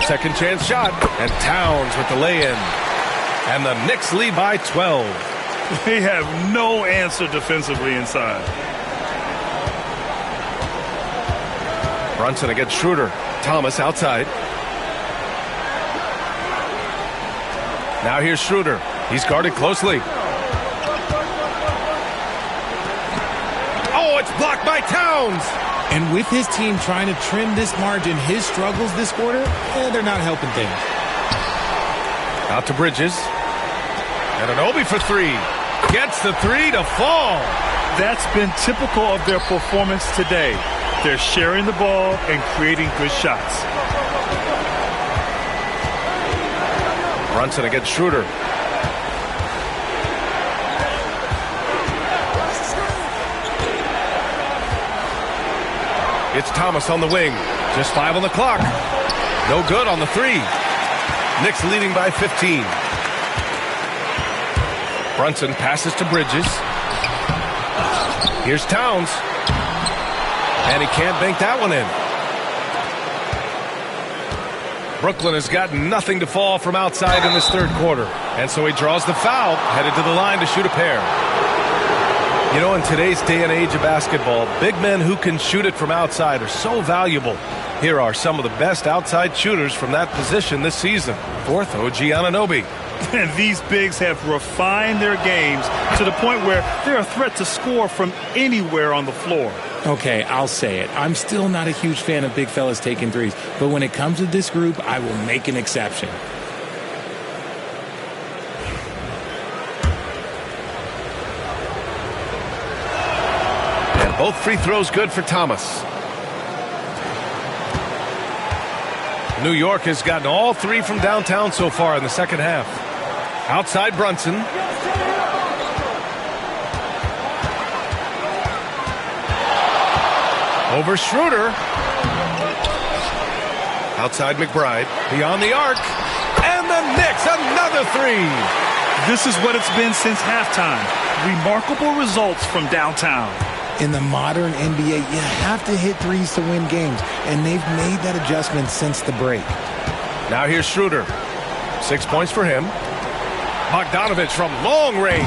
Second chance shot. And Towns with the lay-in. And the Knicks lead by 12. They have no answer defensively inside. Brunson against Schroeder. Thomas outside. Now here's Schroeder. He's guarded closely. Oh, it's blocked by Towns. And with his team trying to trim this margin, his struggles this quarter, they're not helping things. Out to Bridges. And an Obi for 3. Gets the 3 to fall. That's been typical of their performance today. They're sharing the ball and creating good shots. Brunson against Schroeder. It's Thomas on the wing. Just 5 on the clock. No good on the 3. Knicks leading by 15. Brunson passes to Bridges. Here's Towns. And he can't bank that one in. Brooklyn has got nothing to fall from outside in this third quarter. And so he draws the foul, headed to the line to shoot a pair. You know, in today's day and age of basketball, big men who can shoot it from outside are so valuable. Here are some of the best outside shooters from that position this season. Fourth, OG Anunoby. And these bigs have refined their games to the point where they're a threat to score from anywhere on the floor. Okay, I'll say it. I'm still not a huge fan of big fellas taking threes, but when it comes to this group, I will make an exception. And both free throws good for Thomas. New York has gotten all three from downtown so far in the second half. Outside Brunson. Over Schroeder. Outside McBride. Beyond the arc. And the Knicks, another three. This is what it's been since halftime. Remarkable results from downtown. In the modern NBA, you have to hit threes to win games, and they've made that adjustment since the break. Now here's Schroeder. 6 points for him. Bogdanovich from long range.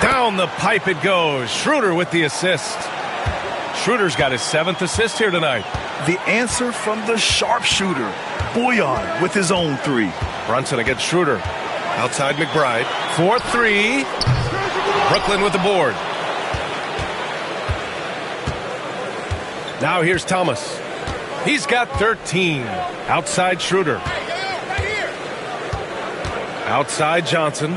Down the pipe it goes. Schroeder with the assist. Schroeder's got his 7th assist here tonight. The answer from the sharpshooter. Boyan with his own three. Brunson against Schroeder. Outside McBride. 4-3. Brooklyn with the board. Now here's Thomas. He's got 13. Outside Schroeder. Outside Johnson.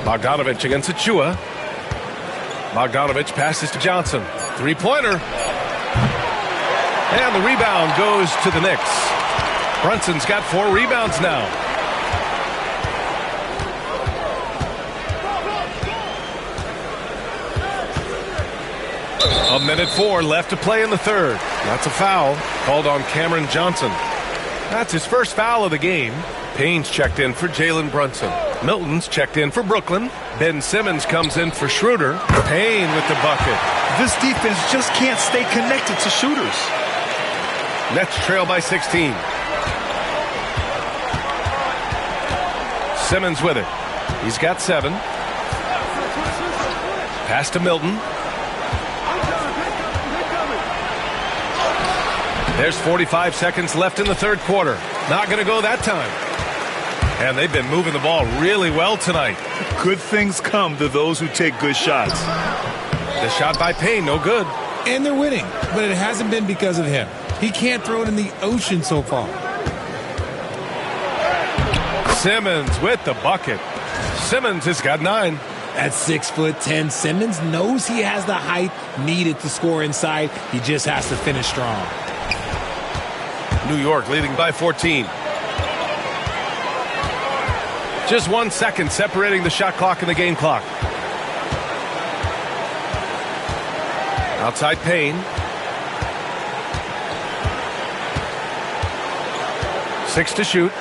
Bogdanovich against Achua. Bogdanovich passes to Johnson. Three-pointer. And the rebound goes to the Knicks. Brunson's got 4 rebounds now. A minute 4 left to play in the third. That's a foul called on Cameron Johnson. That's his first foul of the game. Payne's checked in for Jalen Brunson. Milton's checked in for Brooklyn. Ben Simmons comes in for Schroeder. Payne with the bucket. This defense just can't stay connected to shooters. Nets trail by 16. Simmons with it. He's got 7. Pass to Milton. There's 45 seconds left in the third quarter. Not going to go that time. And they've been moving the ball really well tonight. Good things come to those who take good shots. The shot by Payne, no good. And they're winning, but it hasn't been because of him. He can't throw it in the ocean so far. Simmons with the bucket. Simmons has got 9. At 6'10", Simmons knows he has the height needed to score inside. He just has to finish strong. New York leading by 14. Just 1 second separating the shot clock and the game clock. Outside Payne. 6 to shoot.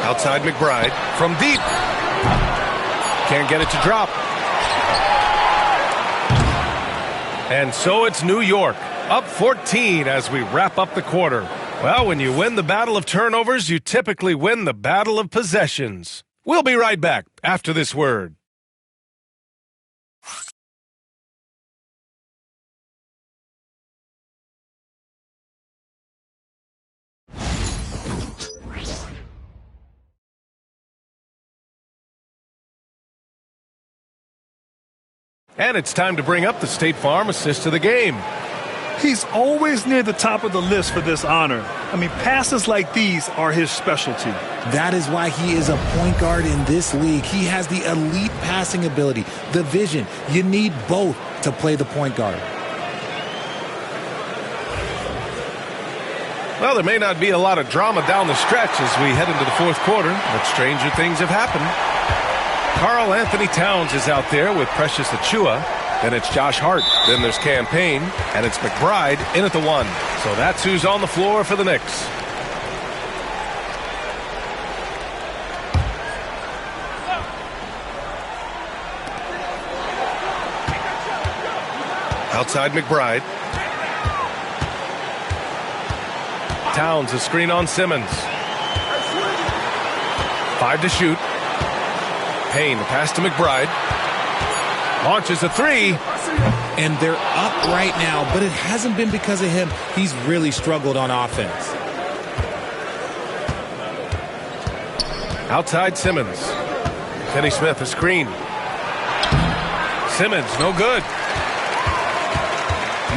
Outside McBride from deep. Can't get it to drop. And so it's New York. Up 14 as we wrap up the quarter. Well, when you win the battle of turnovers, you typically win the battle of possessions. We'll be right back after this word. And it's time to bring up the State Farm assist of the game. He's always near the top of the list for this honor. I mean, passes like these are his specialty. That is why he is a point guard in this league. He has the elite passing ability, the vision. You need both to play the point guard. Well, there may not be a lot of drama down the stretch as we head into the fourth quarter, but stranger things have happened. Karl Anthony Towns is out there with Precious Achua. Then it's Josh Hart. Then there's Cam Payne. And it's McBride in at the 1. So that's who's on the floor for the Knicks. Outside McBride. Towns a screen on Simmons. 5 to shoot. Payne, the pass to McBride. Launches a three. And they're up right now, but it hasn't been because of him. He's really struggled on offense. Outside Simmons. Finney Smith, a screen. Simmons, no good.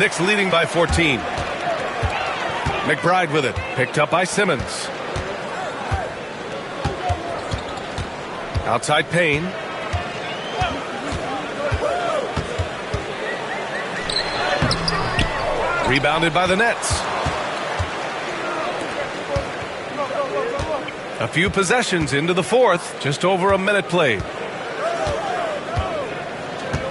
Knicks leading by 14. McBride with it. Picked up by Simmons. Outside Payne. Rebounded by the Nets. A few possessions into the fourth. Just over a minute played.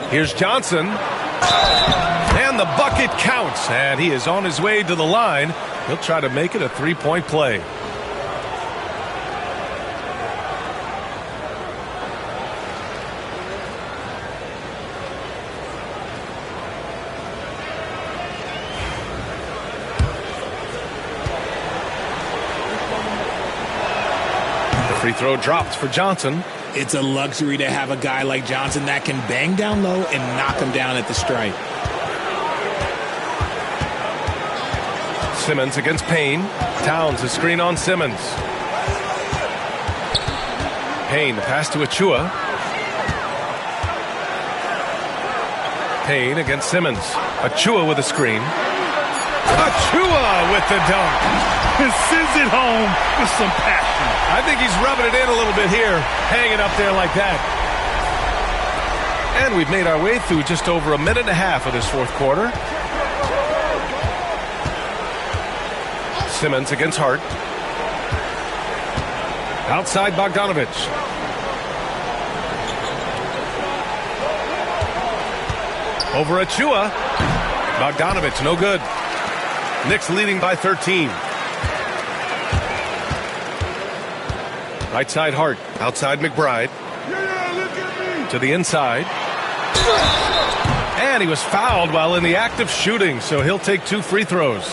Here's Johnson. And the bucket counts. And he is on his way to the line. He'll try to make it a three-point play. Free throw drops for Johnson. It's a luxury to have a guy like Johnson that can bang down low and knock him down at the stripe. Simmons against Payne. Towns a screen on Simmons. Payne, the pass to Achua. Payne against Simmons. Achua with a screen. Achua with the dunk. And sends it home with some passion. I think he's rubbing it in a little bit here, hanging up there like that. And we've made our way through just over a minute and a half of this fourth quarter. Simmons against Hart. Outside Bogdanovich. Over Achua. Bogdanovich, no good. Knicks leading by 13. Right side Hart. Outside McBride. To the inside. And he was fouled while in the act of shooting, so he'll take 2 free throws.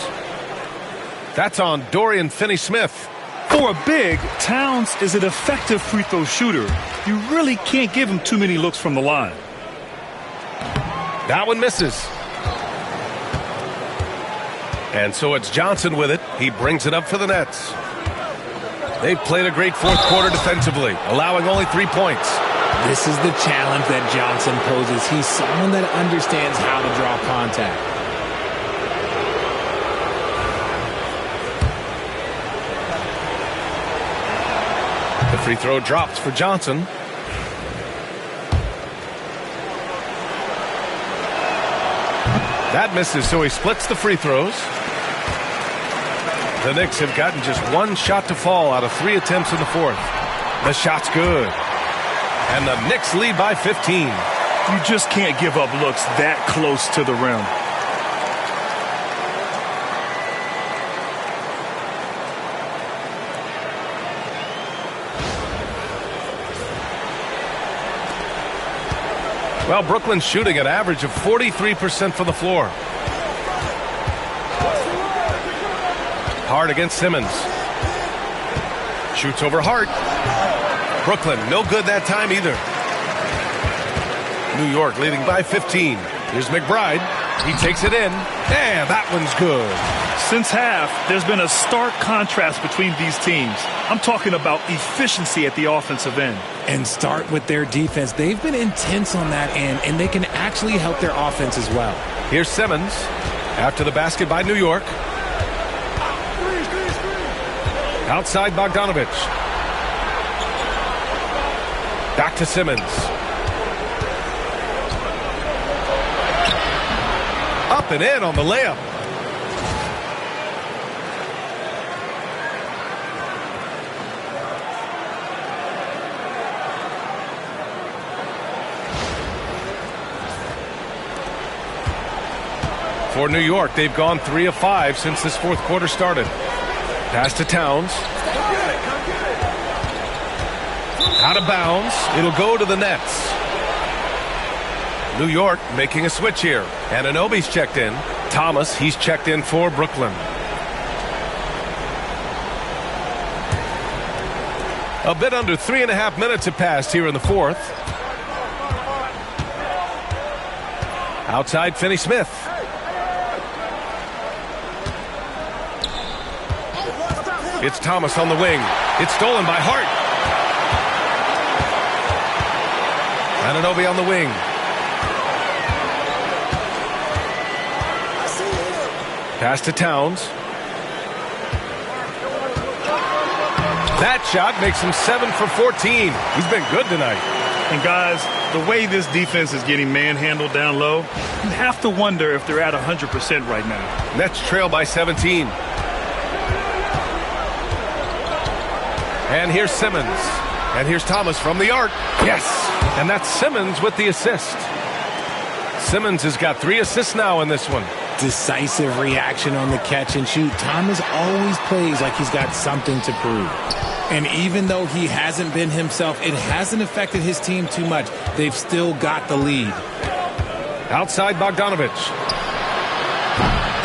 That's on Dorian Finney-Smith. For a big, Towns is an effective free throw shooter. You really can't give him too many looks from the line. That one misses. And so it's Johnson with it. He brings it up for the Nets. They've played a great fourth quarter defensively, allowing only 3 points. This is the challenge that Johnson poses. He's someone that understands how to draw contact. The free throw drops for Johnson. That misses, so he splits the free throws. The Knicks have gotten just 1 shot to fall out of 3 attempts in the fourth. The shot's good. And the Knicks lead by 15. You just can't give up looks that close to the rim. Well, Brooklyn's shooting an average of 43% from the floor. Hart against Simmons. Shoots over Hart. Brooklyn, no good that time either. New York leading by 15. Here's McBride. He takes it in. And that one's good. Since half, there's been a stark contrast between these teams. I'm talking about efficiency at the offensive end. And start with their defense. They've been intense on that end, and they can actually help their offense as well. Here's Simmons after the basket by New York. Outside Bogdanovich. Back to Simmons. Up and in on the layup. For New York, they've gone 3 of 5 since this fourth quarter started. Pass to Towns. Out of bounds. It'll go to the Nets. New York making a switch here. Anunoby's checked in. Thomas, he's checked in for Brooklyn. A bit under 3.5 minutes have passed here in the fourth. Outside, Finney-Smith. It's Thomas on the wing. It's stolen by Hart. Anunoby on the wing. Pass to Towns. That shot makes him 7 for 14. He's been good tonight. And guys, the way this defense is getting manhandled down low, you have to wonder if they're at 100% right now. Nets trail by 17. And here's Simmons. And here's Thomas from the arc. Yes. And that's Simmons with the assist. Simmons has got 3 assists now in this one. Decisive reaction on the catch and shoot. Thomas always plays like he's got something to prove. And even though he hasn't been himself, it hasn't affected his team too much. They've still got the lead. Outside Bogdanovich.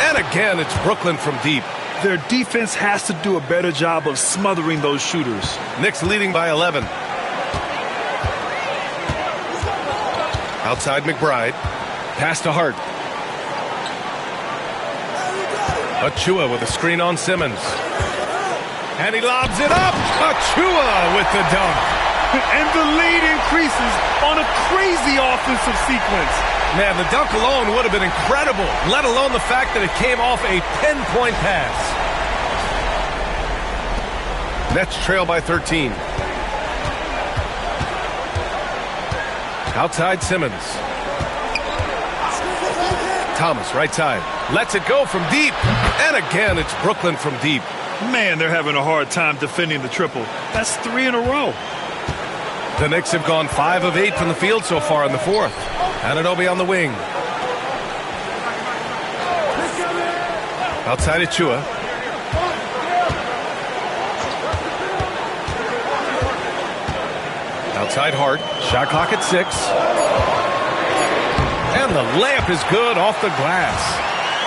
And again, it's Brooklyn from deep. Their defense has to do a better job of smothering those shooters. Knicks leading by 11. Outside McBride. Pass to Hart. Achua with a screen on Simmons. And he lobs it up. Achua with the dunk. And the lead increases on a crazy offensive sequence. Man, the dunk alone would have been incredible, let alone the fact that it came off a pinpoint pass. Nets trail by 13. Outside Simmons. Thomas, right side. Lets it go from deep. And again, it's Brooklyn from deep. Man, they're having a hard time defending the triple. That's 3 in a row. The Knicks have gone 5 of 8 from the field so far in the fourth. Anunoby on the wing. Outside Achua. Outside Hart. Shot clock at 6. And the layup is good off the glass.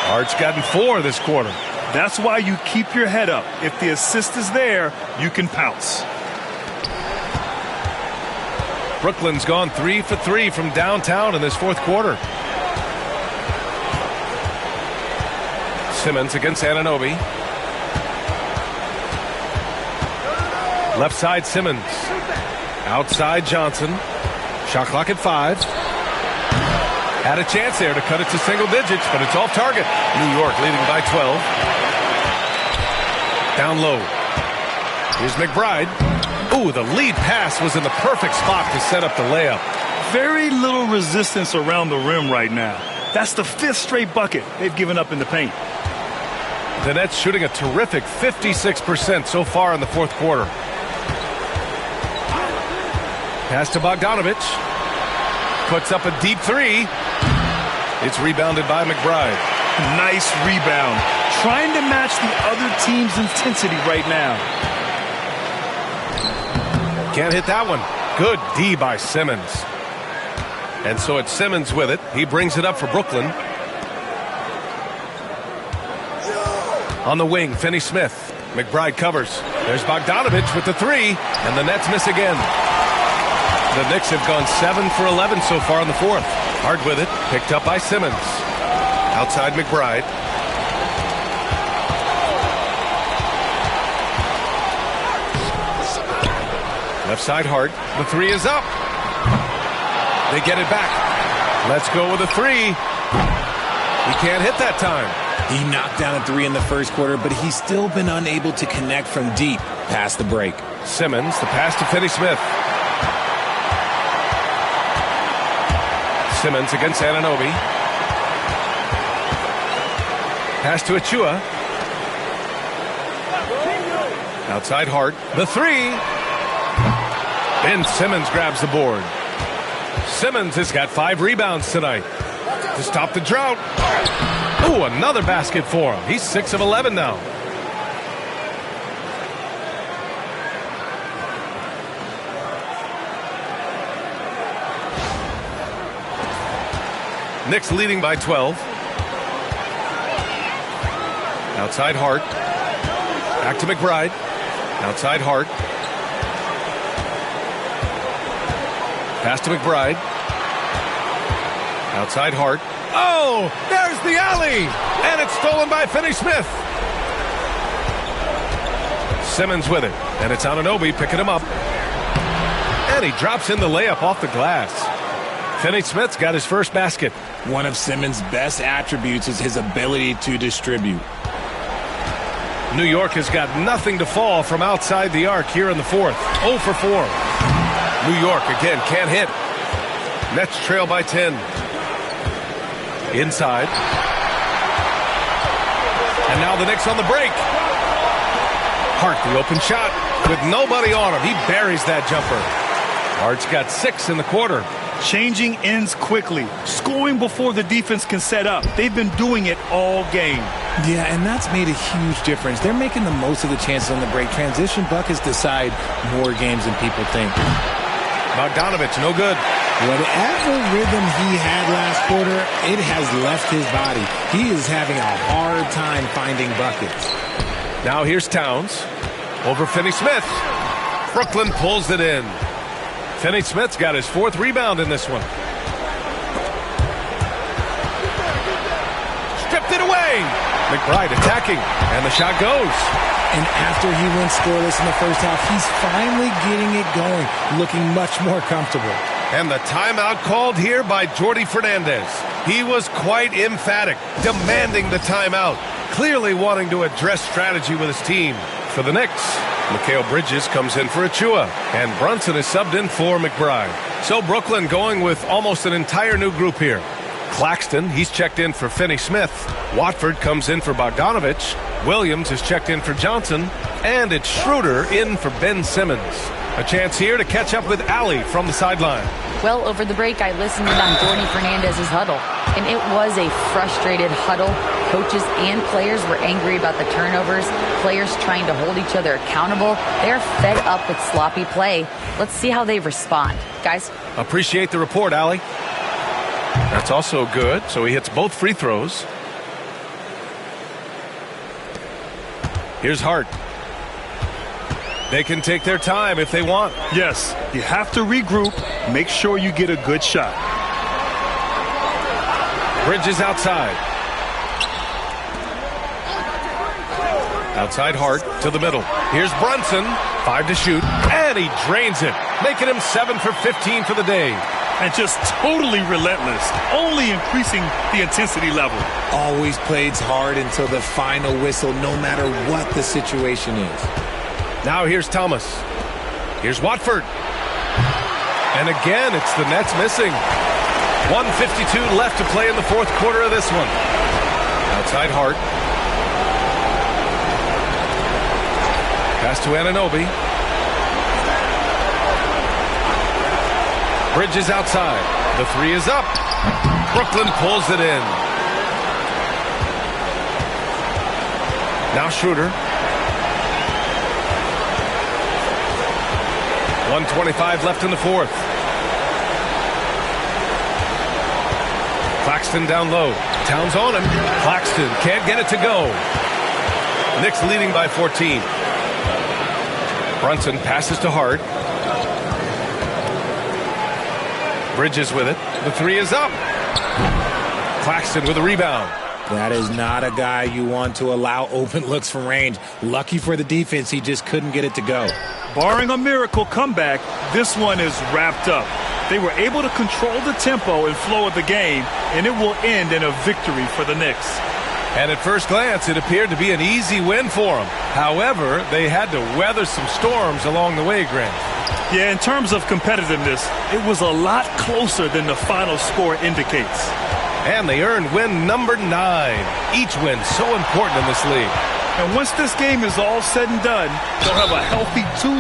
Hart's gotten 4 this quarter. That's why you keep your head up. If the assist is there, you can pounce. Brooklyn's gone 3 for 3 from downtown in this fourth quarter. Simmons against Anunoby. Left side Simmons. Outside Johnson. Shot clock at 5. Had a chance there to cut it to single digits, but it's off target. New York leading by 12. Down low. Here's McBride. Ooh, the lead pass was in the perfect spot to set up the layup. Very little resistance around the rim right now. That's the 5th straight bucket they've given up in the paint. The Nets shooting a terrific 56% so far in the fourth quarter. Pass to Bogdanovich. Puts up a deep 3. It's rebounded by McBride. Nice rebound. Trying to match the other team's intensity right now. Can't hit that one. Good D by Simmons. And so it's Simmons with it. He brings it up for Brooklyn. On the wing, Finney-Smith. McBride covers. There's Bogdanovich with the 3. And the Nets miss again. The Knicks have gone 7 for 11 so far in the fourth. Hard with it. Picked up by Simmons. Outside McBride. Left side Hart. The 3 is up. They get it back. Let's go with a 3. He can't hit that time. He knocked down a 3 in the first quarter, but he's still been unable to connect from deep past the break. Simmons, the pass to Finney-Smith. Simmons against Anunoby. Pass to Achua. Outside Hart. The 3. Ben Simmons grabs the board. Simmons has got 5 rebounds tonight to stop the drought. Oh, another basket for him. He's 6 of 11 now. Knicks leading by 12. Outside Hart. Back to McBride. Outside Hart. Pass to McBride. Outside Hart. Oh, there's the alley. And it's stolen by Finney-Smith. Simmons with it. And it's Anunoby picking him up. And he drops in the layup off the glass. Finney-Smith's got his first basket. One of Simmons' best attributes is his ability to distribute. New York has got nothing to fall from outside the arc here in the fourth. 0 for 4. New York, again, can't hit. Nets trail by 10. Inside. And now the Knicks on the break. Hart, the open shot with nobody on him. He buries that jumper. Hart's got 6 in the quarter. Changing ends quickly, scoring before the defense can set up. They've been doing it all game. Yeah, and that's made a huge difference. They're making the most of the chances on the break. Transition buckets decide more games than people think. Bogdanovich, no good. Whatever rhythm he had last quarter, it has left his body. He is having a hard time finding buckets. Now here's Towns over Finney-Smith. Brooklyn pulls it in. Finney-Smith's got his 4th rebound in this one. Stripped it away. McBride attacking, and the shot goes. And after he went scoreless in the first half, he's finally getting it going, looking much more comfortable. And the timeout called here by Jordi Fernandez. He was quite emphatic, demanding the timeout, clearly wanting to address strategy with his team. For the Knicks, Mikal Bridges comes in for Achua, and Brunson is subbed in for McBride. So Brooklyn going with almost an entire new group here. Claxton, he's checked in for Finney-Smith. Watford comes in for Bogdanovich. Williams is checked in for Johnson. And it's Schroeder in for Ben Simmons. A chance here to catch up with Allie from the sideline. Well, over the break, I listened in on Jordi Fernandez's huddle, and it was a frustrated huddle. Coaches and players were angry about the turnovers, players trying to hold each other accountable. They're fed up with sloppy play. Let's see how they respond. Guys? Appreciate the report, Allie. That's also good, so he hits both free throws. Here's Hart. They can take their time if they want. Yes, you have to regroup, make sure you get a good shot. Bridges outside. Outside Hart to the middle. Here's Brunson. 5 to shoot. And he drains it, making him 7 for 15 for the day. And just totally relentless, only increasing the intensity level. Always plays hard until the final whistle, no matter what the situation is. Now here's Thomas. Here's Watford. And again, it's the Nets missing. 1:52 left to play in the fourth quarter of this one. Outside Hart. Pass to Anunoby. Bridges outside. The 3 is up. Brooklyn pulls it in. Now Schroeder. 1:25 left in the fourth. Claxton down low. Towns on him. Claxton can't get it to go. Knicks leading by 14. Brunson passes to Hart. Bridges with it. The 3 is up. Claxton with a rebound. That is not a guy you want to allow open looks from range. Lucky for the defense, he just couldn't get it to go. Barring a miracle comeback, this one is wrapped up. They were able to control the tempo and flow of the game, and it will end in a victory for the Knicks. And at first glance, it appeared to be an easy win for them. However, they had to weather some storms along the way, Grant. Yeah, in terms of competitiveness, it was a lot closer than the final score indicates. And they earned win number 9. Each win so important in this league. And once this game is all said and done, they'll have a healthy 2-0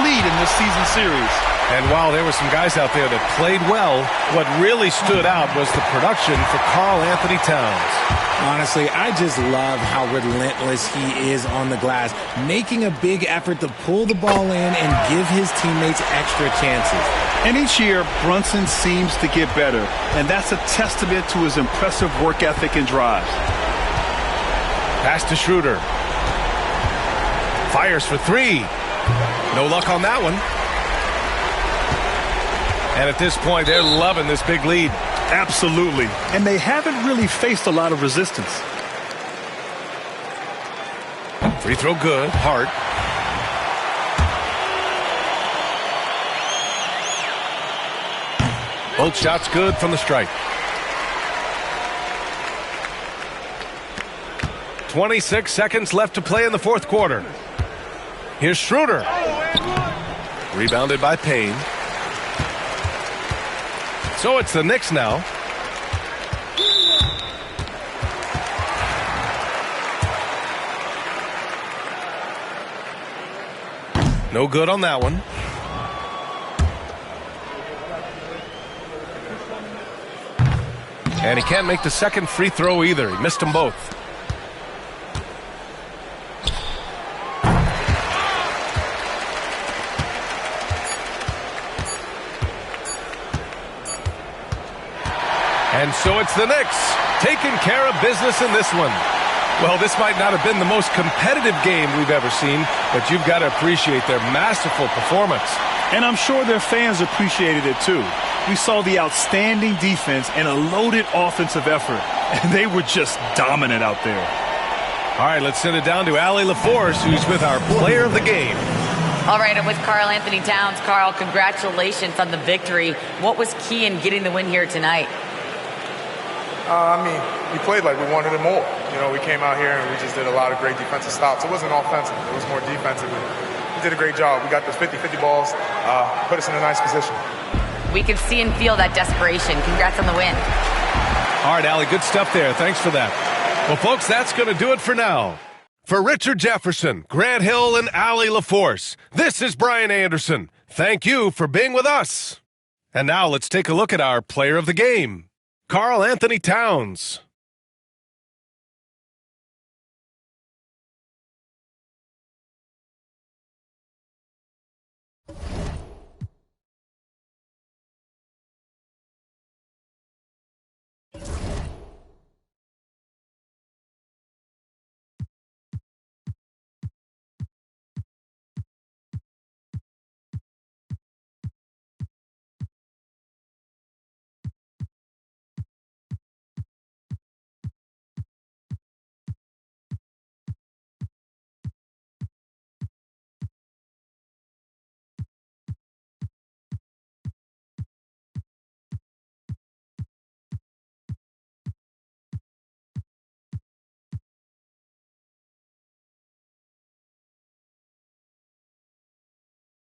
lead in this season series. And while there were some guys out there that played well, what really stood out was the production for Karl Anthony Towns. Honestly, I just love how relentless he is on the glass, making a big effort to pull the ball in and give his teammates extra chances. And each year, Brunson seems to get better, and that's a testament to his impressive work ethic and drive. Pass to Schroeder. Fires for 3. No luck on that one. And at this point, they're loving this big lead. Absolutely. And they haven't really faced a lot of resistance. Free throw good. Hart. Both shots good from the stripe. 26 seconds left to play in the fourth quarter. Here's Schroeder. Rebounded by Payne. So it's the Knicks now. No good on that one. And he can't make the second free throw either. He missed them both. And so it's the Knicks taking care of business in this one. Well, this might not have been the most competitive game we've ever seen, but you've got to appreciate their masterful performance. And I'm sure their fans appreciated it too. We saw the outstanding defense and a loaded offensive effort, and they were just dominant out there. All right, let's send it down to Allie LaForce, who's with our player of the game. All right, I'm with Karl Anthony Towns. Karl, congratulations on the victory. What was key in getting the win here tonight? We played like we wanted it more. You know, we came out here and we just did a lot of great defensive stops. It wasn't offensive. It was more defensive. We did a great job. We got those 50-50 balls, put us in a nice position. We can see and feel that desperation. Congrats on the win. All right, Allie, good stuff there. Thanks for that. Well, folks, that's going to do it for now. For Richard Jefferson, Grant Hill, and Allie LaForce, this is Brian Anderson. Thank you for being with us. And now let's take a look at our player of the game, Karl Anthony Towns.